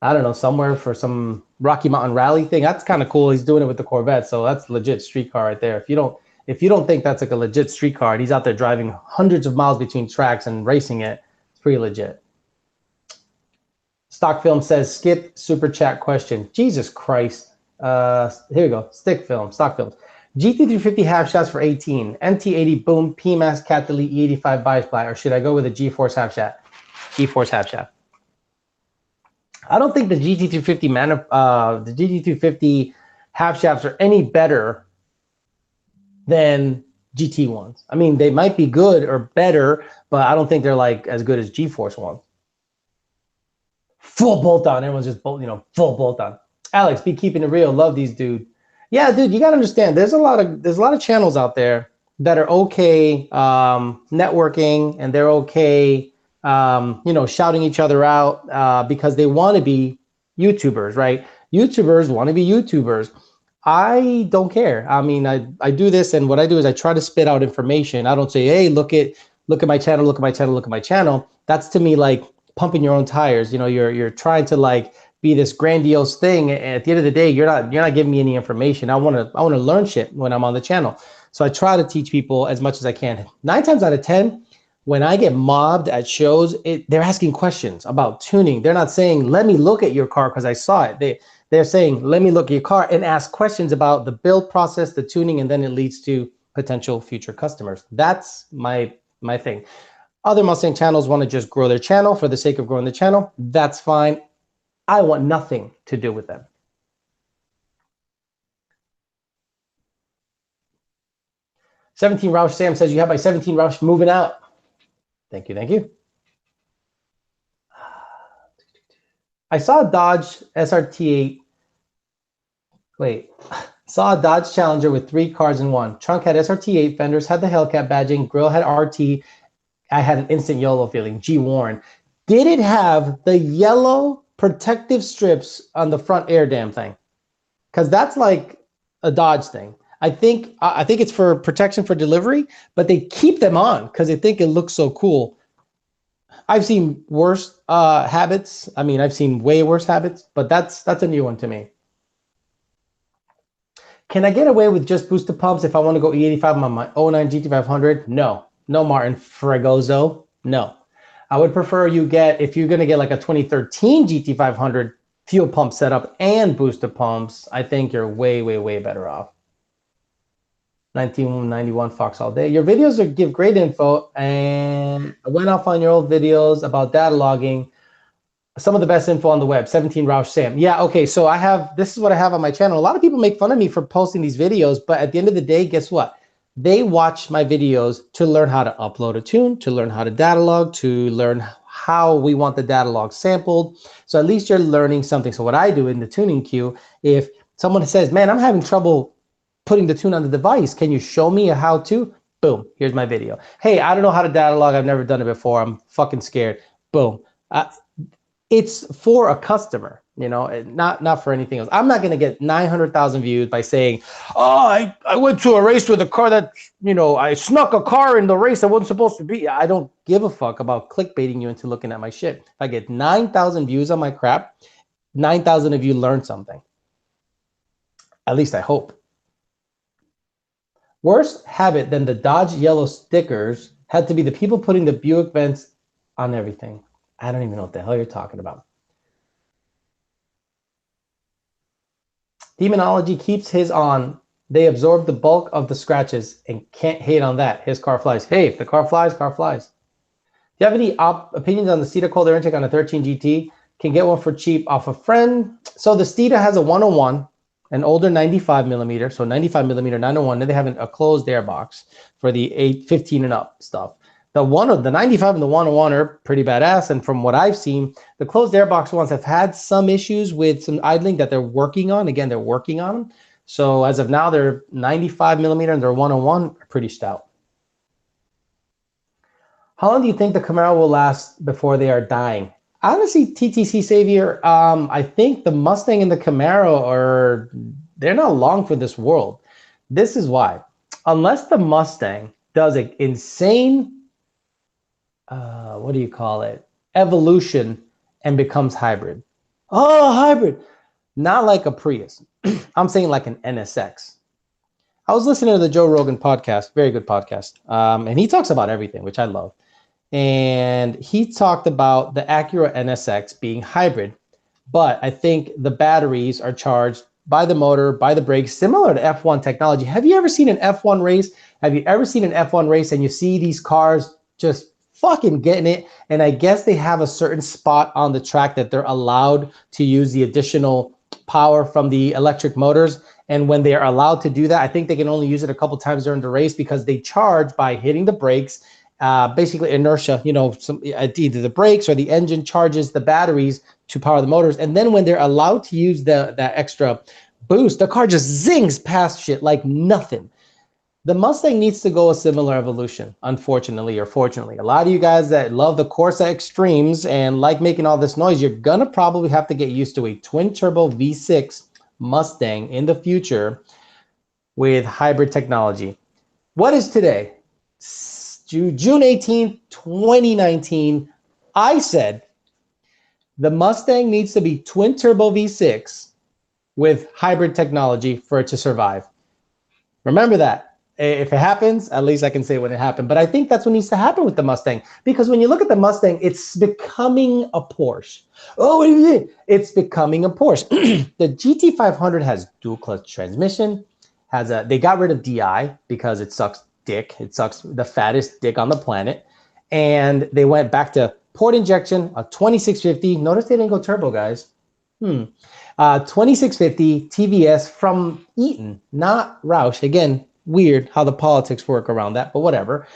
I don't know, somewhere for some Rocky Mountain rally thing. That's kind of cool. He's doing it with the Corvette, so that's legit street car right there. If you don't think that's like a legit street car, and he's out there driving hundreds of miles between tracks and racing it, it's pretty legit. Stock Film says, skip super chat question. Jesus Christ. Here we go. Stick Film, Stock Films. GT350 half shafts for 18. MT80 boom, PMAS cat delete E85 bias ply, or should I go with a G-Force half shaft? G-Force half shaft. I don't think the GT350 half shafts are any better than GT ones. I mean, they might be good or better, but I don't think they're like as good as G-Force ones. Full bolt on. Everyone's just full bolt on. Alex, be keeping it real. Love these dude. Yeah, dude, you gotta understand. There's a lot of channels out there that are okay networking, and they're okay, shouting each other out because they want to be YouTubers, right? YouTubers want to be YouTubers. I don't care. I mean, I do this, and what I do is I try to spit out information. I don't say, hey, look at my channel, look at my channel. That's to me like pumping your own tires. You're trying to like be this grandiose thing. At the end of the day, you're not giving me any information. I want to learn shit when I'm on the channel. So I try to teach people as much as I can. 9 times out of 10, when I get mobbed at shows, they're asking questions about tuning. They're not saying, let me look at your car because I saw it. They're saying, let me look at your car and ask questions about the build process, the tuning, and then it leads to potential future customers. That's my thing. Other Mustang channels want to just grow their channel for the sake of growing the channel. That's fine. I want nothing to do with them. 17 Roush Sam says, you have my 17 Roush moving out. Thank you, thank you. I saw a Dodge SRT8. Wait, saw a Dodge Challenger with 3 cars in one. Trunk had SRT8, fenders had the Hellcat badging, grill had RT. I had an instant YOLO feeling. G. Warren. Did it have the yellow protective strips on the front air dam thing? Because that's like a Dodge thing. I think it's for protection for delivery, but they keep them on because they think it looks so cool. I've seen worse habits. I mean, I've seen way worse habits, but that's a new one to me. Can I get away with just booster pumps if I want to go E85 on my 09 GT500? No, Martin Fregoso. No, I would prefer you get, if you're going to get like a 2013 GT500 fuel pump setup and booster pumps, I think you're way, way, way better off. 1991 Fox all day. Your videos give great info, and I went off on your old videos about data logging. Some of the best info on the web. 17 Roush Sam. Yeah, okay, so this is what I have on my channel. A lot of people make fun of me for posting these videos, but at the end of the day, guess what? They watch my videos to learn how to upload a tune, to learn how to data log, to learn how we want the data log sampled. So at least you're learning something. So what I do in the tuning queue, if someone says, man, I'm having trouble putting the tune on the device, can you show me a how-to? Boom, here's my video. Hey, I don't know how to data log. I've never done it before. I'm fucking scared. Boom. It's for a customer, you know, not for anything else. I'm not going to get 900,000 views by saying, oh, I went to a race with a car that, you know, I snuck a car in the race that wasn't supposed to be. I don't give a fuck about clickbaiting you into looking at my shit. If I get 9,000 views on my crap, 9,000 of you learned something. At least I hope. Worst habit than the Dodge yellow stickers had to be the people putting the Buick vents on everything. I don't even know what the hell you're talking about. Demonology keeps his on. They absorb the bulk of the scratches and can't hate on that. His car flies. Hey, if the car flies, car flies. Do you have any opinions on the Steeda cold air intake on a 13 GT? Can get one for cheap off a friend. So the Steeda has a 101. An older 95 millimeter, so 95 millimeter 901. Then they have a closed air box for the 815 and up stuff. The 95 and the 101 are pretty badass. And from what I've seen, the closed air box ones have had some issues with some idling that they're working on. Again, they're working on them. So as of now, they're 95 millimeter and their 101 are pretty stout. How long do you think the Camaro will last before they are dying? Honestly, TTC Savior, I think the Mustang and the Camaro they're not long for this world. This is why. Unless the Mustang does an insane, what do you call it? Evolution and becomes hybrid. Oh, hybrid. Not like a Prius. I'm saying like an NSX. I was listening to the Joe Rogan podcast, very good podcast. And he talks about everything, which I love. And he talked about the Acura NSX being hybrid, but I think the batteries are charged by the motor, by the brakes, similar to F1 technology. Have you ever seen an F1 race? Have you ever seen an F1 race and you see these cars just fucking getting it? And I guess they have a certain spot on the track that they're allowed to use the additional power from the electric motors. And when they are allowed to do that, I think they can only use it a couple times during the race because they charge by hitting the brakes. Basically inertia, you know, either the brakes or the engine charges the batteries to power the motors. And then when they're allowed to use that extra boost, the car just zings past shit like nothing. The Mustang needs to go a similar evolution, unfortunately or fortunately. A lot of you guys that love the Corsa Extremes and like making all this noise, you're going to probably have to get used to a twin turbo V6 Mustang in the future with hybrid technology. What is today? June 18th, 2019, I said the Mustang needs to be twin turbo V6 with hybrid technology for it to survive. Remember that. If it happens, at least I can say when it happened. But I think that's what needs to happen with the Mustang. Because when you look at the Mustang, it's becoming a Porsche. Oh, what do you mean? It's becoming a Porsche. The GT500 has dual clutch transmission. They got rid of DI because it sucks dick. It sucks the fattest dick on the planet. And they went back to port injection, a 2650. Notice they didn't go turbo, guys. 2650 TVS from Eaton, not Roush. Again, weird how the politics work around that, but whatever.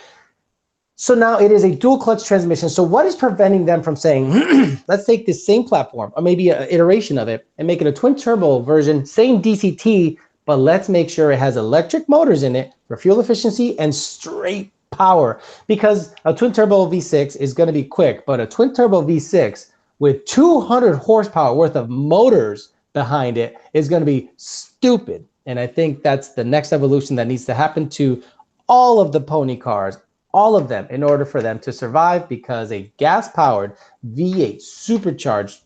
So now it is a dual clutch transmission. So what is preventing them from saying, let's take this same platform or maybe an iteration of it and make it a twin turbo version, same DCT, but let's make sure it has electric motors in it for fuel efficiency and straight power, because a twin turbo V6 is going to be quick, but a twin turbo V6 with 200 horsepower worth of motors behind it is going to be stupid. And I think that's the next evolution that needs to happen to all of the pony cars, all of them, in order for them to survive, because a gas-powered V8 supercharged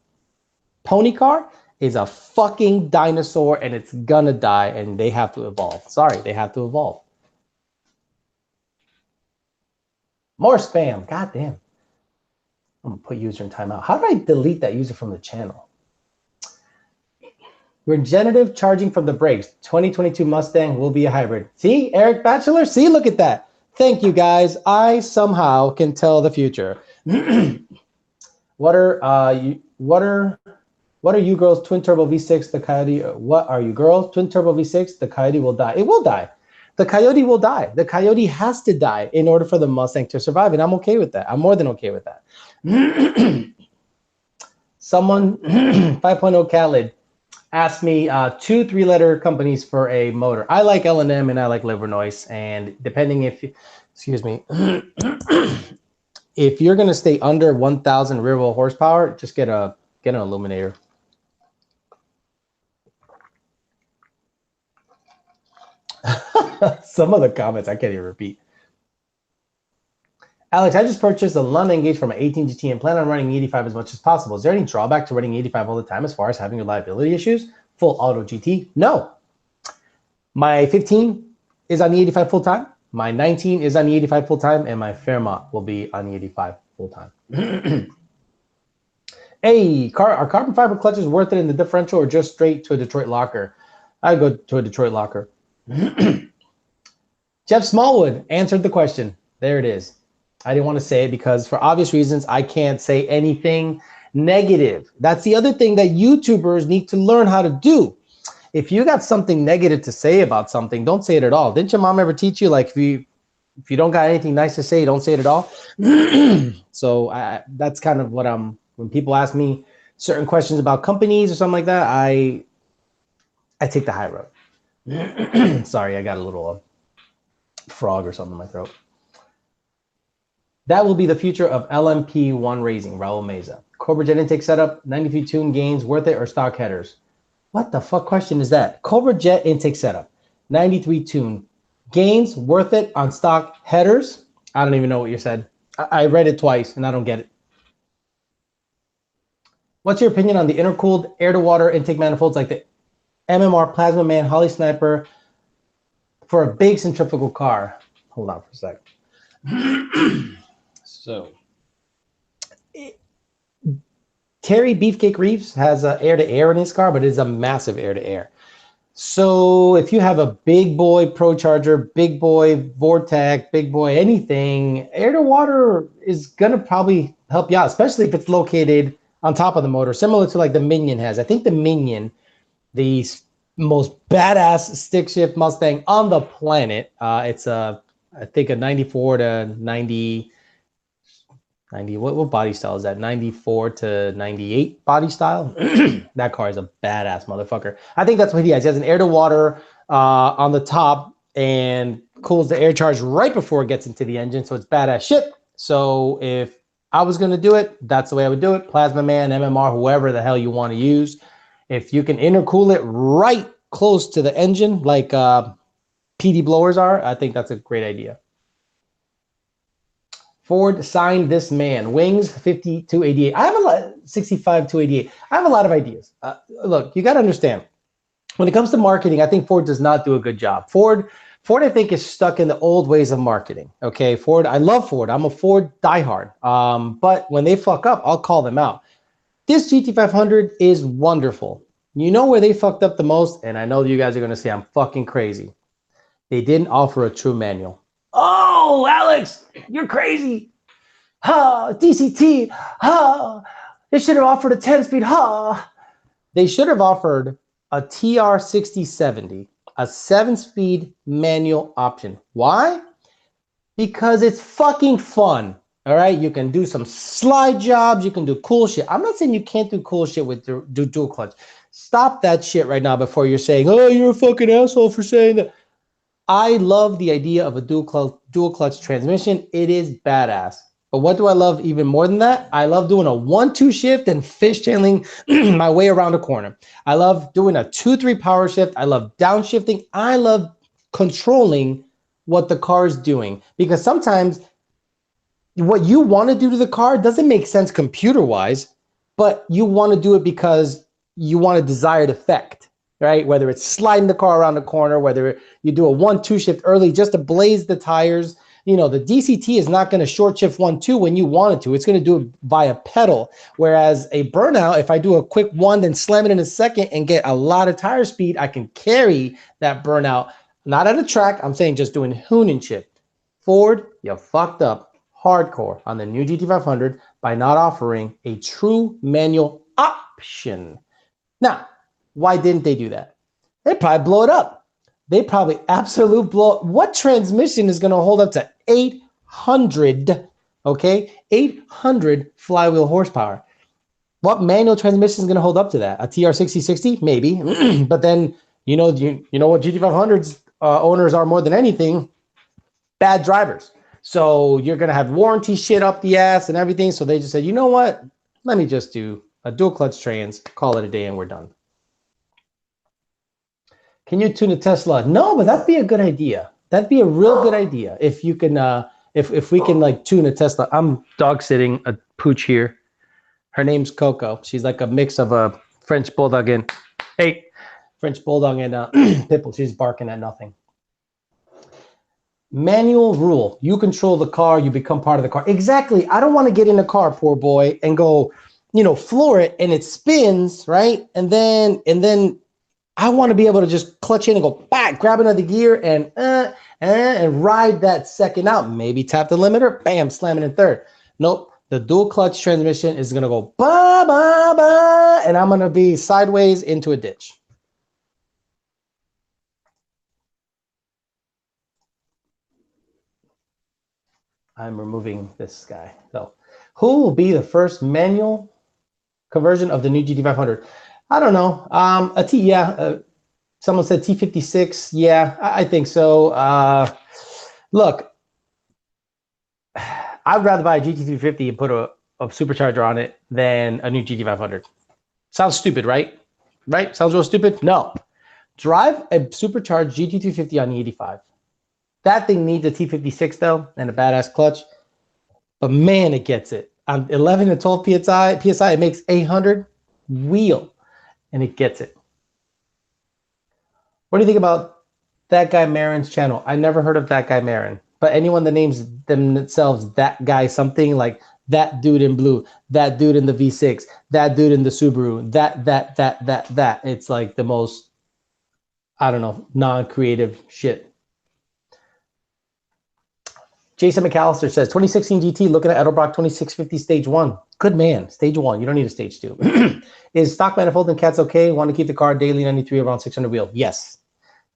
pony car is a fucking dinosaur and it's gonna die, and they have to evolve. Sorry, they have to evolve. More spam, goddamn. I'm gonna put user in timeout. How do I delete that user from the channel? Regenerative charging from the brakes. 2022 Mustang will be a hybrid. See, Eric Batchelor? See, look at that. Thank you, guys. I somehow can tell the future. What are you girls? Twin turbo V6, the Coyote. What are you girls? Twin turbo V6, the Coyote will die. It will die. The Coyote will die. The Coyote has to die in order for the Mustang to survive, and I'm okay with that. I'm more than okay with that. Someone, 5.0 Khaled, asked me 2 3-letter companies for a motor. I like L&M and I like Livernois. And depending if, excuse me, if you're gonna stay under 1,000 rear wheel horsepower, just get an illuminator. Some of the comments I can't even repeat. Alex, I just purchased a London Engage from an 18 GT and plan on running 85 as much as possible. Is there any drawback to running 85 all the time as far as having reliability issues? Full auto GT? No. My 15 is on the 85 full time. My 19 is on the 85 full time, and my Fairmont will be on the 85 full time. Hey, are carbon fiber clutches worth it in the differential or just straight to a Detroit locker? I go to a Detroit locker. Jeff Smallwood answered the question. There it is. I didn't want to say it because for obvious reasons, I can't say anything negative. That's the other thing that YouTubers need to learn how to do. If you got something negative to say about something, don't say it at all. Didn't your mom ever teach you, like, if you don't got anything nice to say, don't say it at all? So that's kind of what when people ask me certain questions about companies or something like that, I take the high road. Sorry, I got a little frog or something in my throat. That will be the future of LMP1 racing, Raul Meza. Cobra Jet intake setup, 93 tune gains, worth it or stock headers? What the fuck question is that? Cobra Jet intake setup, 93 tune gains, worth it on stock headers? I don't even know what you said. I read it twice and I don't get it. What's your opinion on the intercooled air-to-water intake manifolds like the MMR Plasma Man Holly Sniper for a big centrifugal car? Hold on for a sec. So, Terry Beefcake Reeves has air-to-air in his car, but it is a massive air-to-air. So if you have a big boy ProCharger, big boy Vortec, big boy anything, air-to-water is going to probably help you out, especially if it's located on top of the motor, similar to like the Minion has. I think the Minion, the most badass stick shift Mustang on the planet, it's I think a 94 to 90, what body style is that? 94 to 98 body style. That car is a badass motherfucker. I think that's what he has. He has an air-to-water on the top and cools the air charge right before it gets into the engine. So it's badass shit. So if I was going to do it, that's the way I would do it. Plasma Man, MMR, whoever the hell you want to use. If you can intercool it right close to the engine, like PD blowers are, I think that's a great idea. Ford signed this man. Wings 5288. I have a lot. 65-288. I have a lot of ideas. Look, you got to understand. When it comes to marketing, I think Ford does not do a good job. Ford, I think, is stuck in the old ways of marketing. Okay, Ford. I love Ford. I'm a Ford diehard. But when they fuck up, I'll call them out. This GT500 is wonderful. You know where they fucked up the most, and I know you guys are going to say I'm fucking crazy. They didn't offer a true manual. Oh, Alex, you're crazy. Ha, DCT. Ha, they should have offered a 10-speed. Ha, they should have offered a TR6070 a 7-speed manual option. Why? Because it's fucking fun. All right, you can do some slide jobs. You can do cool shit. I'm not saying you can't do cool shit with do dual clutch. Stop that shit right now before you're saying, oh, you're a fucking asshole for saying that. I love the idea of a dual clutch transmission. It is badass. But what do I love even more than that? I love doing a 1-2 shift and fishtailing my way around a corner. I love doing a 2-3 power shift. I love downshifting. I love controlling what the car is doing, because sometimes what you want to do to the car doesn't make sense computer-wise, but you want to do it because you want a desired effect, right? Whether it's sliding the car around the corner, whether you do a 1-2 shift early just to blaze the tires. You know, the DCT is not going to short shift 1-2 when you want it to. It's going to do it via pedal. Whereas a burnout, if I do a quick 1, then slam it in a second and get a lot of tire speed, I can carry that burnout. Not at a track. I'm saying just doing hoon shift. Ford, you fucked up hardcore on the new GT500 by not offering a true manual option. Now, why didn't they do that? They'd probably blow it up. They probably absolute blow. What transmission is going to hold up to 800, okay? 800 flywheel horsepower. What manual transmission is going to hold up to that? A TR6060? Maybe. But then, you know what GT500's owners are more than anything? Bad drivers. So you're going to have warranty shit up the ass and everything. So they just said, you know what? Let me just do a dual clutch trans, call it a day, and we're done. Can you tune a Tesla? No, but that'd be a good idea. That'd be a real good idea. If you can, if we can like tune a Tesla. I'm dog sitting a pooch here. Her name's Coco. She's like a mix of a French bulldog and French bulldog and Pitbull. She's barking at nothing. Manual rule. You control the car. You become part of the car. Exactly. I don't want to get in the car, poor boy, and go, floor it and it spins, right? And then I want to be able to just clutch in and go back, grab another gear and ride that second out. Maybe tap the limiter, bam, slam it in third. Nope. The dual clutch transmission is going to go ba, ba, ba, and I'm going to be sideways into a ditch. I'm removing this guy. So who will be the first manual conversion of the new GT500? I don't know. Someone said T56. Yeah, I think so. Look, I'd rather buy a GT350 and put a supercharger on it than a new GT500. Sounds stupid, right? Right? Sounds real stupid? No. Drive a supercharged GT350 on the 85. That thing needs a T56 though, and a badass clutch. But man, it gets it. On 11 and 12 PSI, it makes 800 wheel, and it gets it. What do you think about That Guy Marin's channel? I never heard of That Guy Marin, but anyone that names themselves That Guy something, like that dude in blue, that dude in the V6, that dude in the Subaru, that, it's like the most, I don't know, non-creative shit. Jason McAllister says, 2016 GT, looking at Edelbrock 2650 stage 1. Good man, stage 1. You don't need a stage 2. Is stock manifold and cats okay? Want to keep the car daily 93 around 600 wheel? Yes.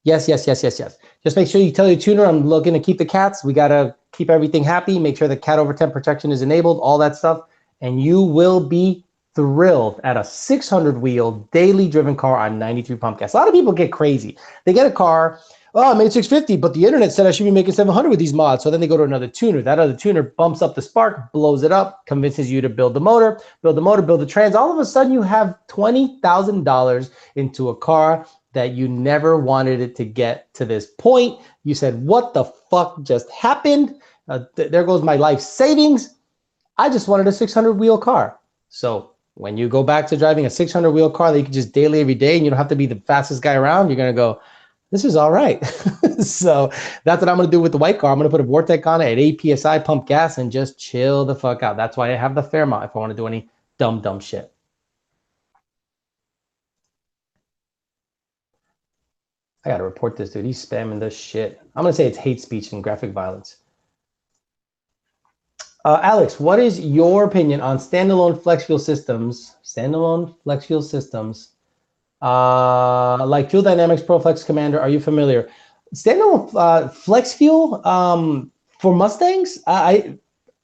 Yes. Just make sure you tell your tuner I'm looking to keep the cats. We got to keep everything happy. Make sure the cat over 10 protection is enabled, all that stuff. And you will be thrilled at a 600 wheel daily driven car on 93 pump gas. A lot of people get crazy. They get a car, oh, I made 650, but the internet said I should be making 700 with these mods. So then they go to another tuner. That other tuner bumps up the spark, blows it up, convinces you to build the motor, build the trans. All of a sudden you have $20,000 into a car that you never wanted it to get to this point. You said, what the fuck just happened? There goes my life savings. I just wanted a 600 wheel car. So when you go back to driving a 600 wheel car that you can just daily every day and you don't have to be the fastest guy around, you're going to go, this is all right. So that's what I'm going to do with the white car. I'm going to put a Vortec on it at 8 PSI, pump gas, and just chill the fuck out. That's why I have the Fairmont if I want to do any dumb shit. I got to report this dude. He's spamming this shit. I'm going to say it's hate speech and graphic violence. Alex, what is your opinion on standalone flex fuel systems? Standalone flex fuel systems Like Fuel Dynamics Pro Flex Commander, are you familiar? Standalone flex fuel for Mustangs, I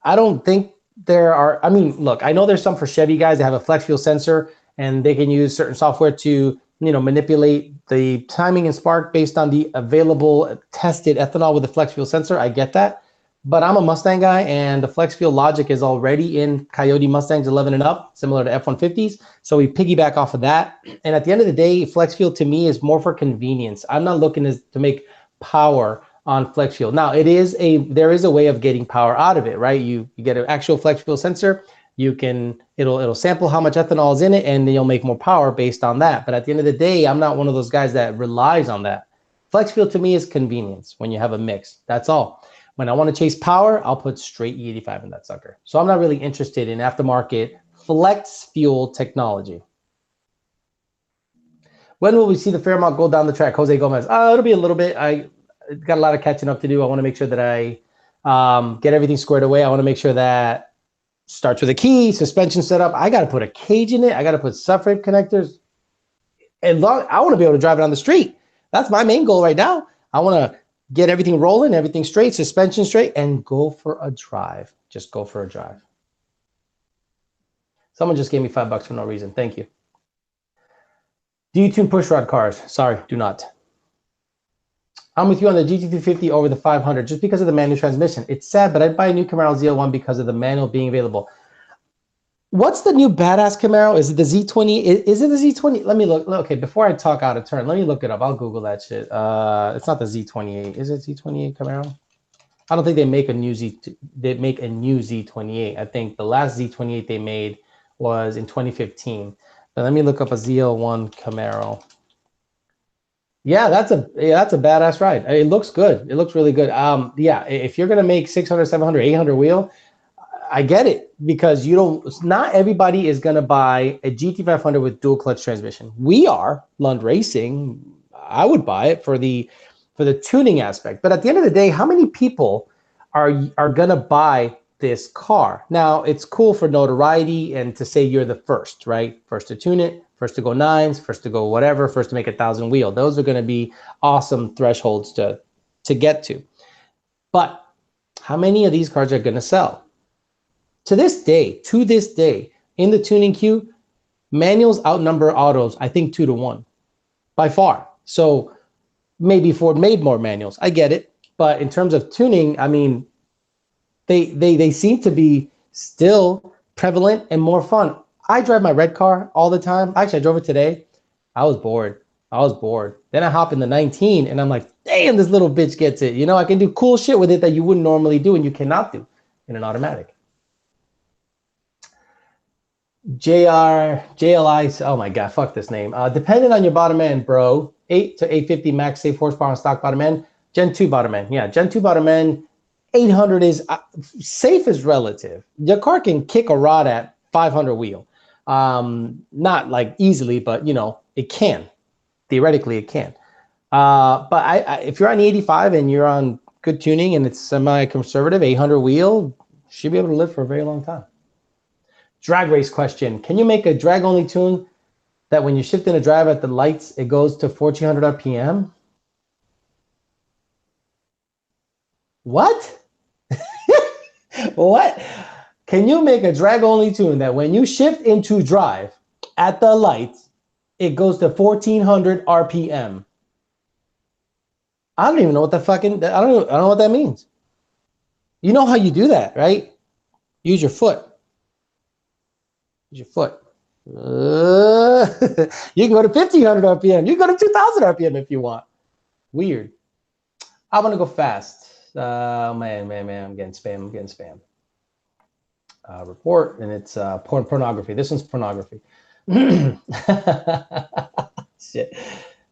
don't think there are. I mean, look, I know there's some for Chevy guys that have a flex fuel sensor and they can use certain software to, manipulate the timing and spark based on the available tested ethanol with the flex fuel sensor. I get that. But I'm a Mustang guy, and the flex fuel logic is already in Coyote Mustangs 11 and up, similar to F-150s. So we piggyback off of that. And at the end of the day, flex fuel to me is more for convenience. I'm not looking to make power on flex fuel. Now, there is a way of getting power out of it, right? You get an actual flex fuel sensor. It'll sample how much ethanol is in it, and then you'll make more power based on that. But at the end of the day, I'm not one of those guys that relies on that. Flex fuel to me is convenience when you have a mix. That's all. When I want to chase power, I'll put straight E85 in that sucker. So I'm not really interested in aftermarket flex fuel technology. When will we see the Fairmont go down the track? Jose Gomez. It'll be a little bit. I got a lot of catching up to do. I want to make sure that I get everything squared away. I want to make sure that starts with a key, suspension setup. I got to put a cage in it. I got to put subframe connectors. And I want to be able to drive it on the street. That's my main goal right now. I want to get everything rolling, everything straight, suspension straight, and go for a drive. Just go for a drive. Someone just gave me $5 for no reason. Thank you. Do you tune pushrod cars? Sorry, do not. I'm with you on the GT350 over the 500 just because of the manual transmission. It's sad, but I'd buy a new Camaro ZL1 because of the manual being available. What's the new badass Camaro? Is it the Z20? Is it the Z20? Let me look. Okay, before I talk out of turn, let me look it up. I'll Google that shit. It's not the Z28. Is it Z28 Camaro? I don't think they make a new Z28. I think the last Z28 they made was in 2015. But let me look up a ZL1 Camaro. Yeah, that's a badass ride. It looks good. It looks really good. Yeah, if you're gonna make 600, 700, 800 wheel, I get it, because not everybody is gonna buy a GT500 with dual clutch transmission. We are Lund Racing. I would buy it for the tuning aspect. But at the end of the day, how many people are gonna buy this car? Now, it's cool for notoriety and to say you're the first, right? First to tune it, first to go nines, first to go whatever, first to make 1,000 wheel. Those are going to be awesome thresholds to get to. But how many of these cars are going to sell? To this day, in the tuning queue, manuals outnumber autos, I think 2-1 by far. So maybe Ford made more manuals. I get it. But in terms of tuning, I mean, they seem to be still prevalent and more fun. I drive my red car all the time. Actually, I drove it today. I was bored. Then I hop in the 19 and I'm like, damn, this little bitch gets it. I can do cool shit with it that you wouldn't normally do and you cannot do in an automatic. JLI, oh my God, fuck this name. Depending on your bottom end, bro, 8 to 850 max safe horsepower on stock bottom end. Gen 2 bottom end. Yeah, Gen 2 bottom end. 800 is safe is relative. Your car can kick a rod at 500 wheel. Not like easily, but it can. Theoretically, it can. But if you're on the 85 and you're on good tuning and it's semi-conservative, 800 wheel, should be able to live for a very long time. Drag race question. Can you make a drag-only tune that when you shift in a drive at the lights, it goes to 1400 RPM? What? What? Can you make a drag-only tune that when you shift into drive at the lights, it goes to 1400 RPM? I don't even know what the fucking, I don't know what that means. You know how you do that, right? Use your foot. Use your foot. You can go to 1500 RPM. You can go to 2000 RPM if you want. Weird. I want to go fast. Man, I'm getting spam. Report, and it's pornography. This one's pornography. Shit.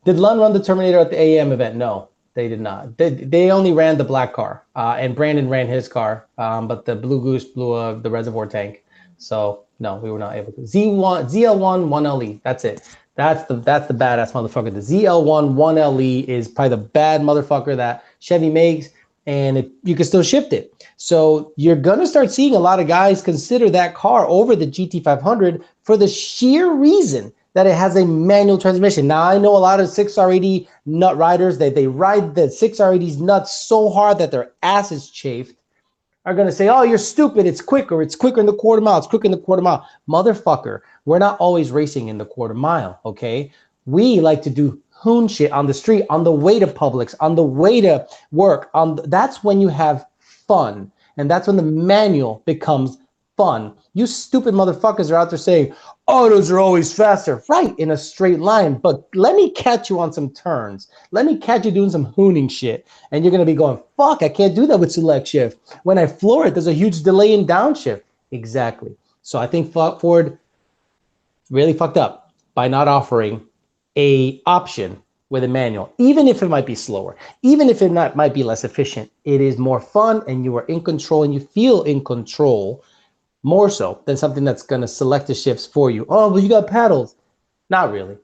Did Lund run the Terminator at the AAM event? No, they did not. They only ran the black car, and Brandon ran his car, but the Blue Goose blew the reservoir tank. So no, we were not able to. ZL1 1LE. That's it. That's the badass motherfucker. The ZL1 1LE is probably the bad motherfucker that Chevy makes. And you can still shift it. So you're going to start seeing a lot of guys consider that car over the GT500 for the sheer reason that it has a manual transmission. Now, I know a lot of 6R80 nut riders, they ride the 6R80's nuts so hard that their ass is chafed, are going to say, oh, you're stupid. It's quicker. It's quicker in the quarter mile. It's quicker in the quarter mile. Motherfucker, we're not always racing in the quarter mile, okay? We like to do hoon shit on the street, on the way to Publix, on the way to work. That's when you have fun. And that's when the manual becomes fun. You stupid motherfuckers are out there saying, autos are always faster. Right, in a straight line. But let me catch you on some turns. Let me catch you doing some hooning shit. And you're going to be going, fuck, I can't do that with select shift. When I floor it, there's a huge delay in downshift. Exactly. So I think Ford really fucked up by not offering a option with a manual, even if it might be slower, even if it might be less efficient. It is more fun, and you are in control, and you feel in control more so than something that's going to select the shifts for you. Oh, well, you got paddles. Not really.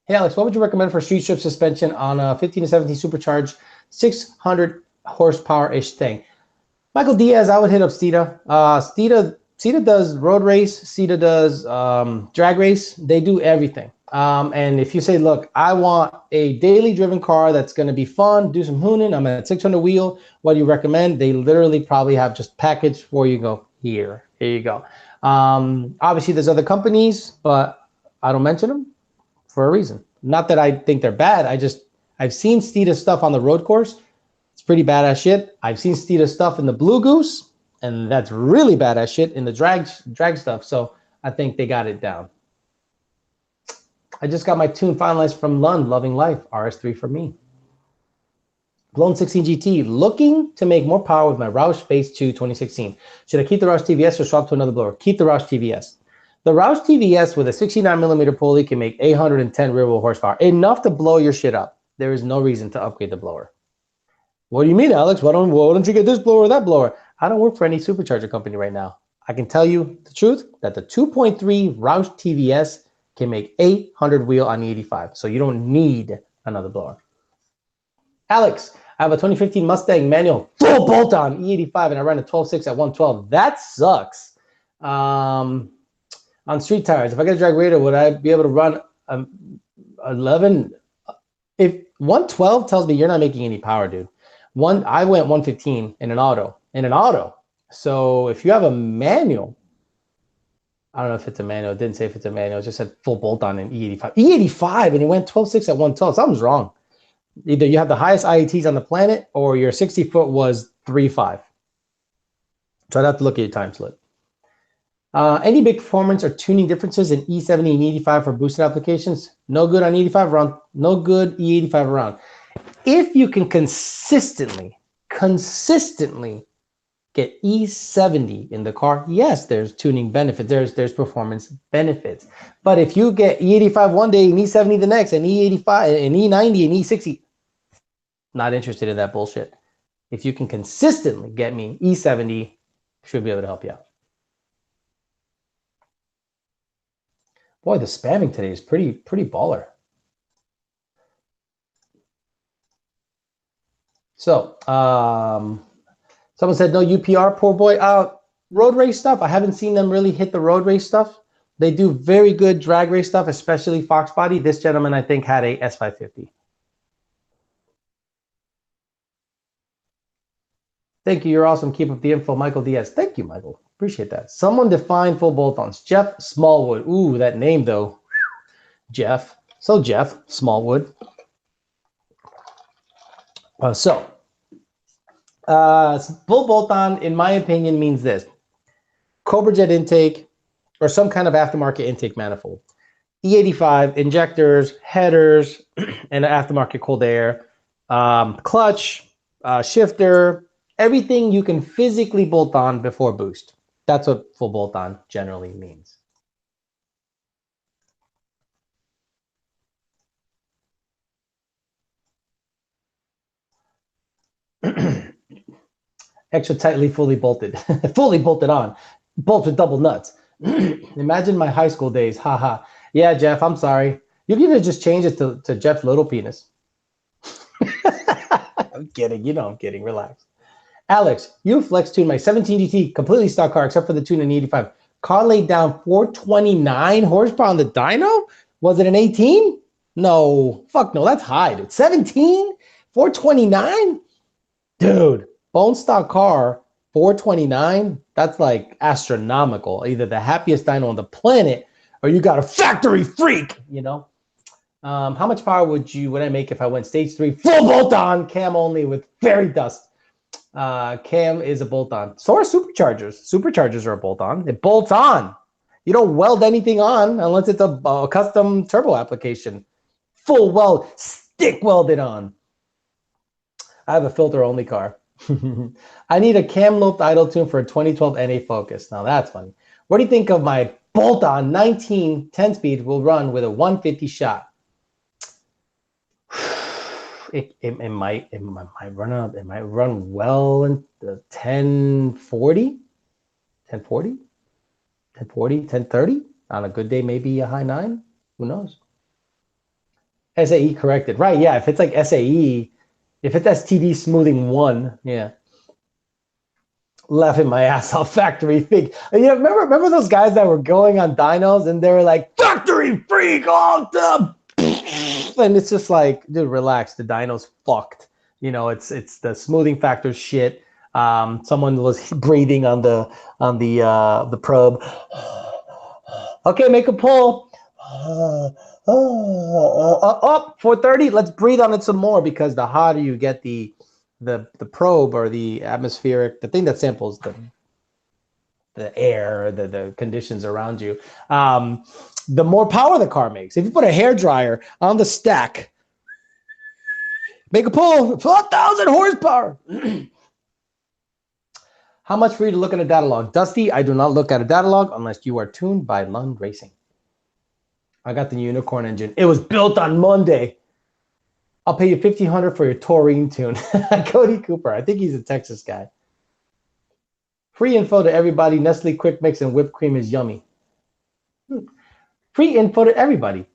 Hey, Alex, what would you recommend for street strip suspension on a 15 to 17 supercharged 600 horsepower-ish thing? Michael Diaz, I would hit up Steeda. Steeda does road race. Steeda does drag race. They do everything. And if you say, look, I want a daily driven car that's going to be fun, do some hooning, I'm at 600 wheel, what do you recommend? They literally probably have just packaged for you. Go, here you go. Obviously, there's other companies, but I don't mention them for a reason. Not that I think they're bad. I've seen Steeda stuff on the road course. It's pretty badass shit. I've seen Steeda stuff in the Blue Goose, and that's really badass shit in the drag stuff. So I think they got it down. I just got my tune finalized from Lund, Loving Life, RS3 for me. Blown 16 GT, looking to make more power with my Roush Base 2 2016. Should I keep the Roush TVS or swap to another blower? Keep the Roush TVS. The Roush TVS with a 69mm pulley can make 810 rear-wheel horsepower, enough to blow your shit up. There is no reason to upgrade the blower. What do you mean, Alex? Why don't you get this blower or that blower? I don't work for any supercharger company right now. I can tell you the truth that the 2.3 Roush TVS can make 800 wheel on E85. So you don't need another blower. Alex, I have a 2015 Mustang manual full bolt-on E85, and I ran a 12.6 at 112. That sucks. On street tires, if I get a drag radiator, would I be able to run 11? If 112 tells me you're not making any power, dude. I went 115 in an auto. So if you have a manual, I don't know if it's a manual. It didn't say if it's a manual. It just said full bolt-on in E85. E85, and it went 12.6 at 112. Something's wrong. Either you have the highest IATs on the planet, or your 60-foot was 3.5. So I'd have to look at your time slip. Any big performance or tuning differences in E70 and E85 for boosted applications? No good on E85 around. No good E85 around. If you can consistently get E70 in the car, yes, there's tuning benefits. There's performance benefits. But if you get E85 one day and E70 the next, and E85 and E90 and E60, not interested in that bullshit. If you can consistently get me E70, should be able to help you out. Boy, the spamming today is pretty baller. So, someone said no UPR, poor boy. Road race stuff, I haven't seen them really hit the road race stuff. They do very good drag race stuff, especially Fox Body. This gentleman, I think, had a S550. Thank you. You're awesome. Keep up the info. Michael Diaz. Thank you, Michael. Appreciate that. Someone define full bolt-ons. Jeff Smallwood. Ooh, that name, though. Jeff. So, Jeff Smallwood. Full bolt-on, in my opinion, means this. Cobra Jet intake or some kind of aftermarket intake manifold. E85, injectors, headers, and aftermarket cold air. Clutch, shifter, everything you can physically bolt on before boost. That's what full bolt-on generally means. Extra tightly, fully bolted. Fully bolted on. Bolts with double nuts. Imagine my high school days. Haha. Yeah, Jeff, I'm sorry. You can either just change it to Jeff Little Penis. I'm kidding. You know I'm kidding. Relax. Alex, you flex tuned my 17 GT, completely stock car except for the tune in 85. Car laid down 429 horsepower on the dyno? Was it an 18? No, fuck no, that's high, dude. 17? 429? Dude, bone stock car, 429? That's like astronomical. Either the happiest dyno on the planet or you got a factory freak, you know? How much power would I make if I went stage 3 full bolt-on, cam only with fairy dust? Cam is a bolt-on. So are superchargers. Superchargers are a bolt-on. It bolts on. You don't weld anything on unless it's a custom turbo application. Full weld, stick welded on. I have a filter-only car. I need a cam loped idle tune for a 2012 NA Focus. Now that's funny. What do you think of my bolt-on 19 10-speed will run with a 150 shot? It might run well in the 1040, 1030 on a good day, maybe a high 9. Who knows? SAE corrected, right? Yeah, if it's like SAE, if it's STD smoothing 1, yeah. Laughing my ass off, factory freak. You know, remember those guys that were going on dynos and they were like factory freak all the. And it's just like, dude, relax. The dyno's fucked. You know, it's the smoothing factor shit. Someone was breathing on the probe. Okay, make a pull. Up 430. Let's breathe on it some more because the hotter you get the probe or the atmospheric, the thing that samples the air, the conditions around you, the more power the car makes. If you put a hair dryer on the stack, make a pull, 4,000 horsepower. How much for you to look at a data log? Dusty, I do not look at a data log unless you are tuned by Lund Racing. I got the unicorn engine. It was built on Monday. I'll pay you $1,500 for your taurine tune. Cody Cooper, I think he's a Texas guy. Free info to everybody. Nestle Quick Mix and whipped cream is yummy. Free info to everybody.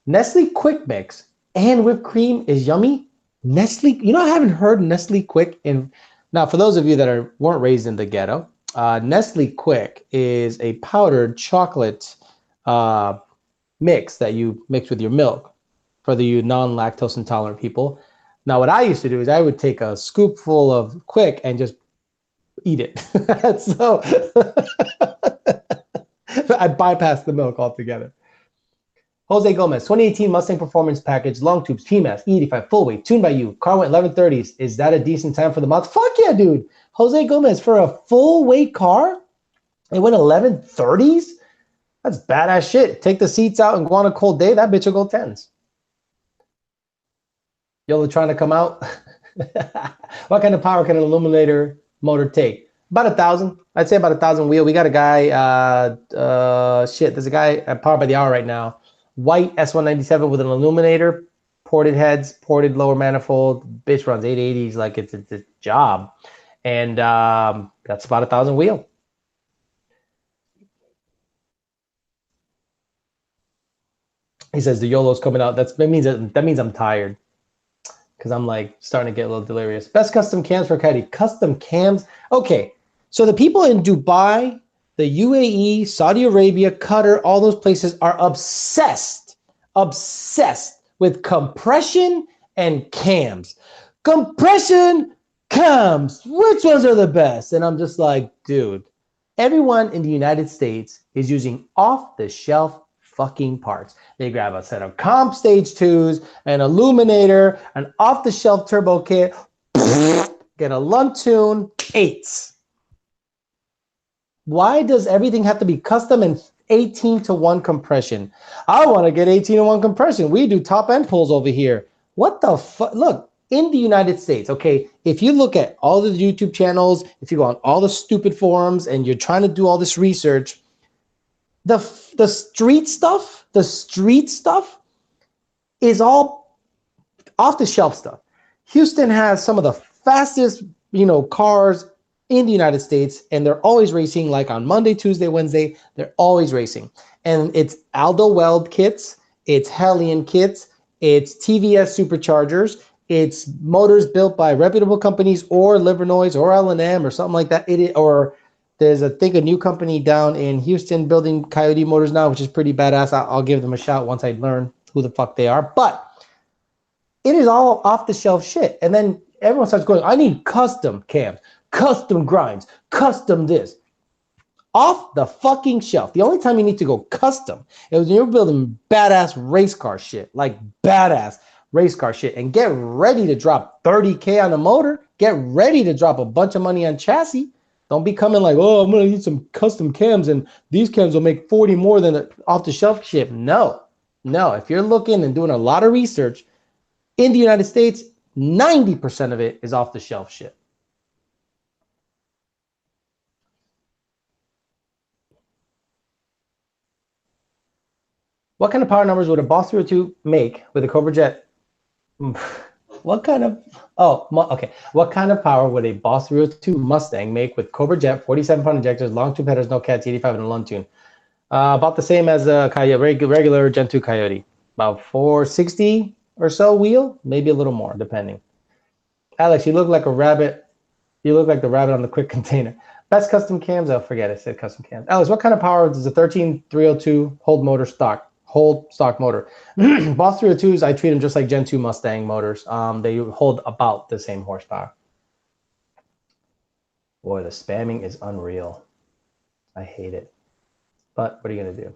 Nestle Quick Mix and whipped cream is yummy. Nestle, you know, I haven't heard Nestle Quick in. Now, for those of you that weren't raised in the ghetto, Nestle Quick is a powdered chocolate mix that you mix with your milk for the non-lactose intolerant people. Now, what I used to do is I would take a scoopful of Quick and just eat it. So I bypassed the milk altogether. Jose Gomez, 2018 Mustang Performance Package, long tubes, PMAS, E85, full weight, tuned by you. Car went 1130s. Is that a decent time for the month? Fuck yeah, dude. Jose Gomez, for a full weight car, it went 1130s? That's badass shit. Take the seats out and go on a cold day, that bitch will go 10s. Yola trying to come out? What kind of power can an illuminator motor take? About 1,000. I'd say about 1,000 wheel. We got a guy, there's a guy at Power by the Hour right now. White S197 with an illuminator, ported heads, ported lower manifold. Bitch runs 880s like it's a job. And that's about 1,000 wheel. He says the YOLO's coming out. That means I'm tired. Because I'm like starting to get a little delirious. Best custom cams for Caddy. Custom cams. Okay. So the people in Dubai, the UAE, Saudi Arabia, Qatar, all those places are obsessed with compression and cams. Compression, cams, which ones are the best? And I'm just like, dude, everyone in the United States is using off-the-shelf fucking parts. They grab a set of comp stage 2s, an illuminator, an off-the-shelf turbo kit, get a Lund tune, 8s. Why does everything have to be custom and 18-to-1 compression? I want to get 18-to-1 compression. We do top end pulls over here. What the fuck? Look, in the United States, okay, if you look at all the YouTube channels, if you go on all the stupid forums and you're trying to do all this research, the street stuff is all off-the-shelf stuff. Houston has some of the fastest, cars in the United States, and they're always racing. Like on Monday, Tuesday, Wednesday, they're always racing. And it's Aldo Weld kits, it's Hellion kits, it's TVS superchargers, it's motors built by reputable companies or Livernois or L&M or something like that. There's, I think, a new company down in Houston building Coyote motors now, which is pretty badass. I'll give them a shout once I learn who the fuck they are. But it is all off-the-shelf shit. And then everyone starts going, I need custom cams, custom grinds, custom this. Off the fucking shelf. The only time you need to go custom is when you're building badass race car shit, like badass race car shit, and get ready to drop 30K on a motor. Get ready to drop a bunch of money on chassis. Don't be coming like, oh, I'm going to need some custom cams, and these cams will make 40 more than the off-the-shelf shit. No. If you're looking and doing a lot of research, in the United States, 90% of it is off-the-shelf shit. What kind of power numbers would a Boss 302 make with a Cobra Jet? What kind of power would a Boss 302 Mustang make with Cobra Jet, 47-pound injectors, long tube headers, no cats, 85 and a Lund tune? About the same as a regular Gen 2 Coyote. About 460 or so wheel, maybe a little more, depending. Alex, you look like a rabbit. You look like the rabbit on the quick container. Best custom cams? Oh, forget it. I said custom cams. Alex, what kind of power does a 13302 hold motor stock? Hold stock motor. Boss 302s, I treat them just like Gen 2 Mustang motors. They hold about the same horsepower. Boy, the spamming is unreal. I hate it. But what are you going to do?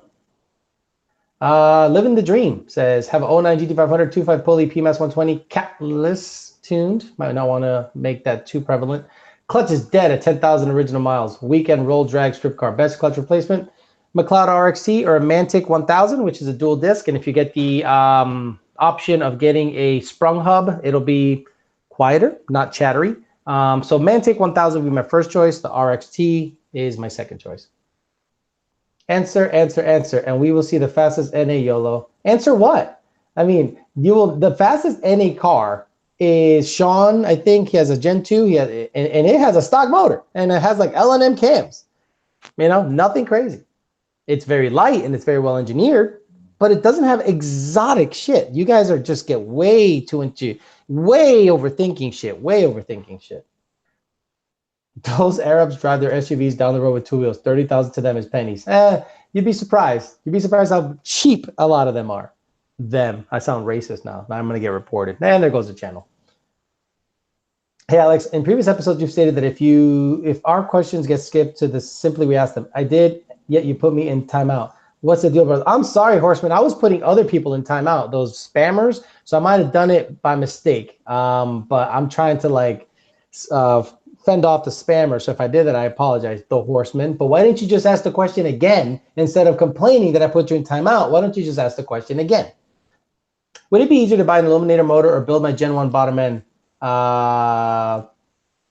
Living the Dream says, have an 09 GT500, 2.5 pulley, PMAS 120, catless tuned. Might not want to make that too prevalent. Clutch is dead at 10,000 original miles. Weekend roll drag strip car. Best clutch replacement. McLeod RXT or a Mantic 1000, which is a dual disc. And if you get the option of getting a sprung hub, it'll be quieter, not chattery. So Mantic 1000 would be my first choice. The RXT is my second choice. Answer. And we will see the fastest NA YOLO. Answer what? I mean, the fastest NA car is Sean. I think he has a Gen 2. And it has a stock motor. And it has like L&M cams. You know, nothing crazy. It's very light and it's very well engineered, but it doesn't have exotic shit. You guys are just get way too into, way overthinking shit. Those Arabs drive their SUVs down the road with two wheels. 30,000 to them is pennies. You'd be surprised. You'd be surprised how cheap a lot of them are. I sound racist now. Now I'm going to get reported. And there goes the channel. Hey, Alex, in previous episodes, you've stated that if our questions get skipped to the simply we asked them. I did. Yet you put me in timeout. What's the deal, brother? I'm sorry, Horseman. I was putting other people in timeout, those spammers. So I might have done it by mistake. But I'm trying to fend off the spammers. So if I did that, I apologize, the Horseman. But why didn't you just ask the question again instead of complaining that I put you in timeout? Why don't you just ask the question again? Would it be easier to buy an Illuminator motor or build my Gen 1 bottom end?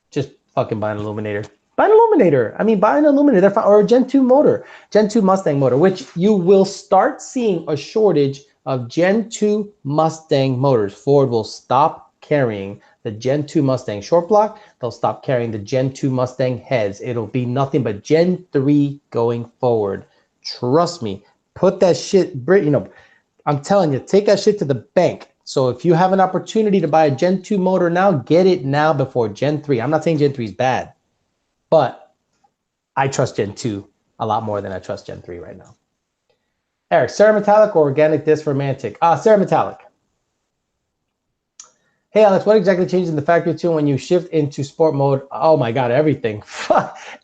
Just fucking buy an Illuminator. Buy an Illuminator. I mean, buy an Illuminator or a Gen 2 motor, Gen 2 Mustang motor, which you will start seeing a shortage of Gen 2 Mustang motors. Ford will stop carrying the Gen 2 Mustang short block. They'll stop carrying the Gen 2 Mustang heads. It'll be nothing but Gen 3 going forward. Trust me. Put that shit, I'm telling you, take that shit to the bank. So if you have an opportunity to buy a Gen 2 motor now, get it now before Gen 3. I'm not saying Gen 3 is bad. But I trust Gen 2 a lot more than I trust Gen 3 right now. Eric, Cerametallic or organic disc for Mantic? Cerametallic. Hey, Alex, what exactly changes in the factory tune when you shift into sport mode? Oh, my God, everything.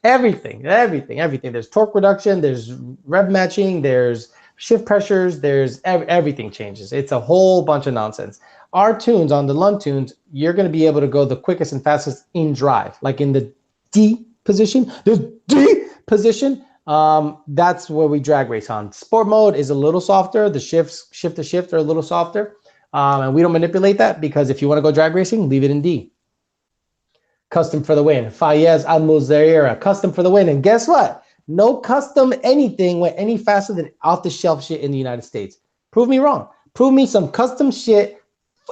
everything. There's torque reduction. There's rev matching. There's shift pressures. There's everything changes. It's a whole bunch of nonsense. Our tunes, on the Lund tunes, you're going to be able to go the quickest and fastest in drive, like in the D position, the D position. That's where we drag race on. Sport mode is a little softer. The shift to shift are a little softer. And we don't manipulate that because if you want to go drag racing, leave it in D. Custom for the win. Fayez Almuzerera, custom for the win. And guess what? No custom anything went any faster than off-the-shelf shit in the United States. Prove me wrong. Prove me some custom shit,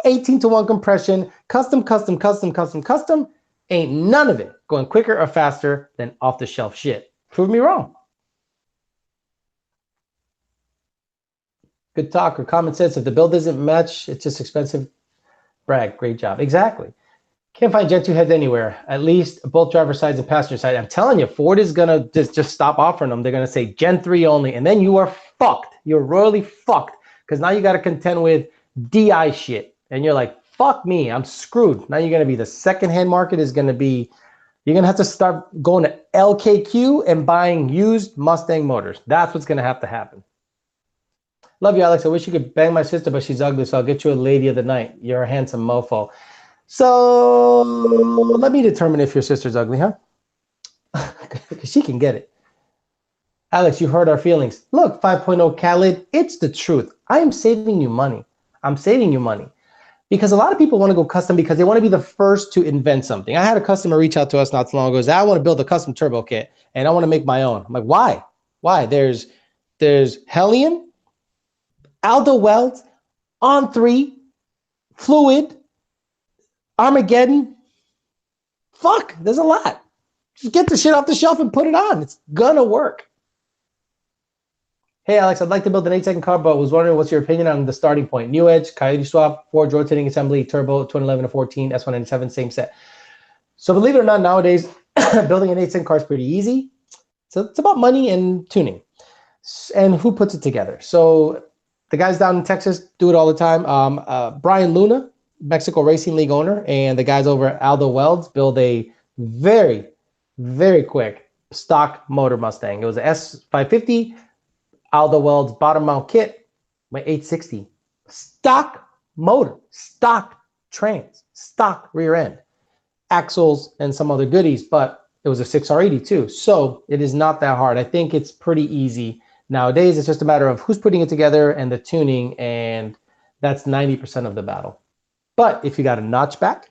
18-to-1 compression, custom. Ain't none of it going quicker or faster than off-the-shelf shit. Prove me wrong. Good talk or common sense. If the build doesn't match, it's just expensive. Brag, great job. Exactly. Can't find Gen 2 heads anywhere, at least both driver sides and passenger side. I'm telling you, Ford is going to just stop offering them. They're going to say Gen 3 only, and then you are fucked. You're royally fucked, because now you got to contend with DI shit. And you're like, fuck me, I'm screwed. Now you're going to be, the secondhand market is going to be, you're going to have to start going to LKQ and buying used Mustang motors. That's what's going to have to happen. Love you, Alex. I wish you could bang my sister, but she's ugly, so I'll get you a lady of the night. You're a handsome mofo. So let me determine if your sister's ugly, huh? Because she can get it. Alex, you hurt our feelings. Look, 5.0 Khaled, it's the truth. I am saving you money. I'm saving you money. Because a lot of people want to go custom because they want to be the first to invent something. I had a customer reach out to us not too long ago. Say, I want to build a custom turbo kit and I want to make my own. I'm like, why? Why? There's Hellion, Aldo Weld, On3, Fluid, Armageddon. Fuck, there's a lot. Just get the shit off the shelf and put it on. It's gonna work. Hey, Alex, I'd like to build an 8-second car, but was wondering what's your opinion on the starting point. New Edge, Coyote Swap, Ford rotating assembly, turbo, 2011 to 14, S197, same set. So believe it or not, nowadays, building an 8-second car is pretty easy. So it's about money and tuning and who puts it together. So the guys down in Texas do it all the time. Brian Luna, Mexico Racing League owner, and the guys over at Aldo Welds build a very, very quick stock motor Mustang. It was a S550, Aldo Welds bottom mount kit, my 860. Stock motor, stock trans, stock rear end, axles, and some other goodies, but it was a 6R80 too. So it is not that hard. I think it's pretty easy. Nowadays, it's just a matter of who's putting it together and the tuning, and that's 90% of the battle. But if you got a notchback,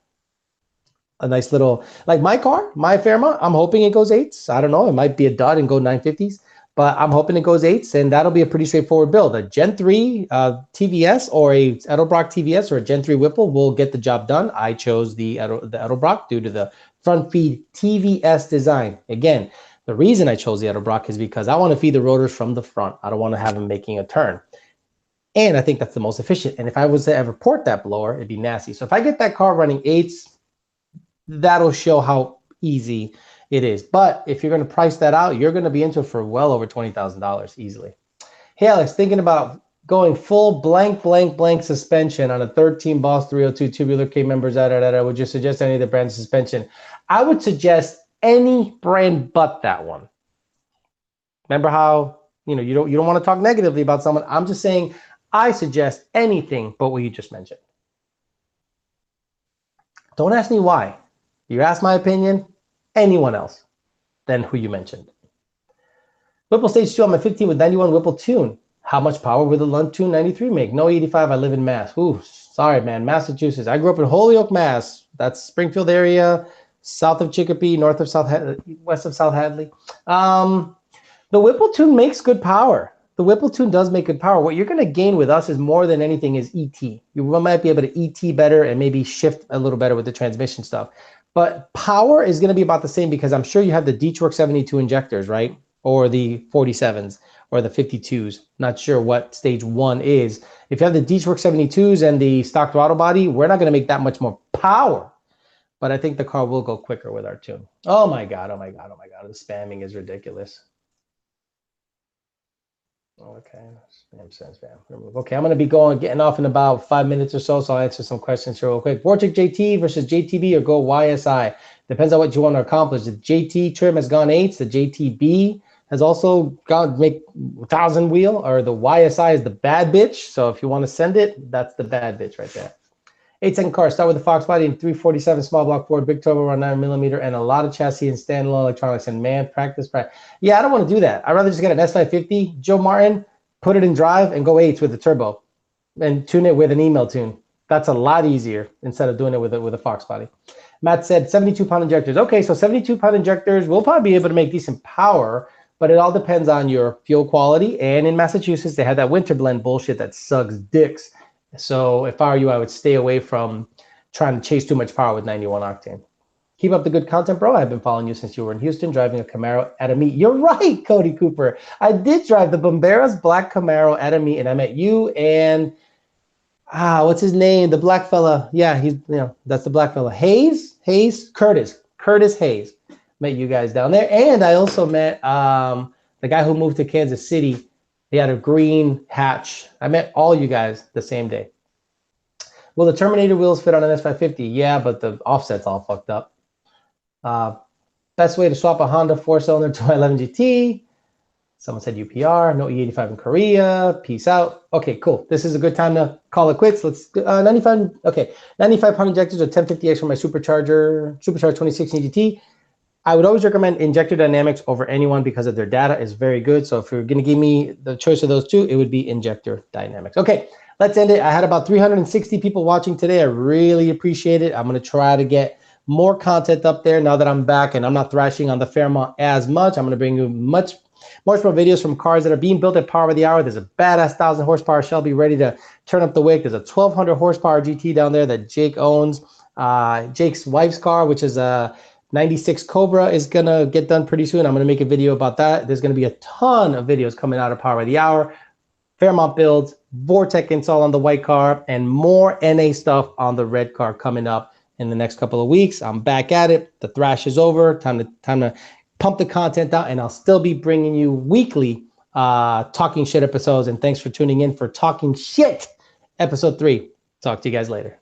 a nice little, like my car, my Fairmont, I'm hoping it goes 8s. I don't know. It might be a dud and go 950s, but I'm hoping it goes 8s, and that'll be a pretty straightforward build. A Gen 3 TVS or a Edelbrock TVS or a Gen 3 Whipple will get the job done. I chose the Edelbrock due to the front feed TVS design. Again, the reason I chose the Edelbrock is because I want to feed the rotors from the front. I don't want to have them making a turn. And I think that's the most efficient. And if I was to ever port that blower, it'd be nasty. So if I get that car running 8s, that'll show how easy it is. But if you're going to price that out, you're going to be into it for well over $20,000 easily. Hey, Alex, thinking about going full blank suspension on a 13 Boss 302 tubular K members, would you suggest any of the brand suspension? I would suggest any brand but that one. Remember how, you don't want to talk negatively about someone. I'm just saying, I suggest anything but what you just mentioned. Don't ask me why. You ask my opinion, anyone else than who you mentioned. Whipple Stage 2, I'm a 15 with 91 Whipple tune. How much power will the Lund Tune 93 make? No 85, I live in Mass. Ooh, sorry, man, Massachusetts. I grew up in Holyoke, Mass. That's Springfield area, south of Chicopee, north of west of South Hadley. The Whipple Tune makes good power. The Whipple Tune does make good power. What you're going to gain with us is more than anything is ET. You might be able to ET better and maybe shift a little better with the transmission stuff. But power is going to be about the same because I'm sure you have the D-Torque 72 injectors, right? Or the 47s or the 52s. Not sure what stage 1 is. If you have the D-Torque 72s and the stock throttle body, we're not going to make that much more power. But I think the car will go quicker with our tune. Oh my God, oh my God, oh my God. The spamming is ridiculous. Okay, spam. Okay, I'm going to be getting off in about 5 minutes or so, so I'll answer some questions here real quick. Vortic JT versus JTB or go YSI? Depends on what you want to accomplish. The JT trim has gone 8s. The JTB has also gone make 1,000 wheel, or the YSI is the bad bitch. So if you want to send it, that's the bad bitch right there. 8-second car. Start with the Fox body and 347 small block Ford, big turbo around 9mm, and a lot of chassis and standalone electronics. And man, practice. Yeah, I don't want to do that. I'd rather just get an S550, Joe Martin, put it in drive, and go 8s with the turbo, and tune it with an email tune. That's a lot easier instead of doing it with a Fox body. Matt said 72-pound injectors. Okay, so 72-pound injectors will probably be able to make decent power, but it all depends on your fuel quality. And in Massachusetts, they had that winter blend bullshit that sucks dicks. So if I were you, I would stay away from trying to chase too much power with 91 octane. Keep up the good content, bro. I've been following you since you were in Houston, driving a Camaro at a meet. You're right, Cody Cooper. I did drive the Bomberas black Camaro at a meet, and I met you and what's his name? The black fella. Yeah, that's the black fella. Hayes Curtis Hayes. Met you guys down there. And I also met the guy who moved to Kansas City. He had a green hatch. I met all you guys the same day. Will the Terminator wheels fit on an S550? Yeah, but the offset's all fucked up. Best way to swap a Honda 4-cylinder to 11 GT. Someone said UPR, no E85 in Korea. Peace out. Okay, cool. This is a good time to call it quits. Let's 95. Okay, 95 pump injectors or 1050X for my supercharged 2016 GT. I would always recommend Injector Dynamics over anyone because of their data is very good. So if you're going to give me the choice of those two, it would be Injector Dynamics. Okay, let's end it. I had about 360 people watching today. I really appreciate it. I'm going to try to get more content up there now that I'm back and I'm not thrashing on the Fairmont as much. I'm going to bring you much more videos from cars that are being built at Power of the Hour. There's a badass 1,000 horsepower Shelby ready to turn up the wick. There's a 1,200 horsepower GT down there that Jake owns. Jake's wife's car, which is a 96 Cobra, is going to get done pretty soon. I'm going to make a video about that. There's going to be a ton of videos coming out of Power of the Hour. Fairmont builds, Vortec install on the white car, and more NA stuff on the red car coming up in the next couple of weeks. I'm back at it. The thrash is over. Time to pump the content out, and I'll still be bringing you weekly talking shit episodes. And thanks for tuning in for Talking Shit episode 3. Talk to you guys later.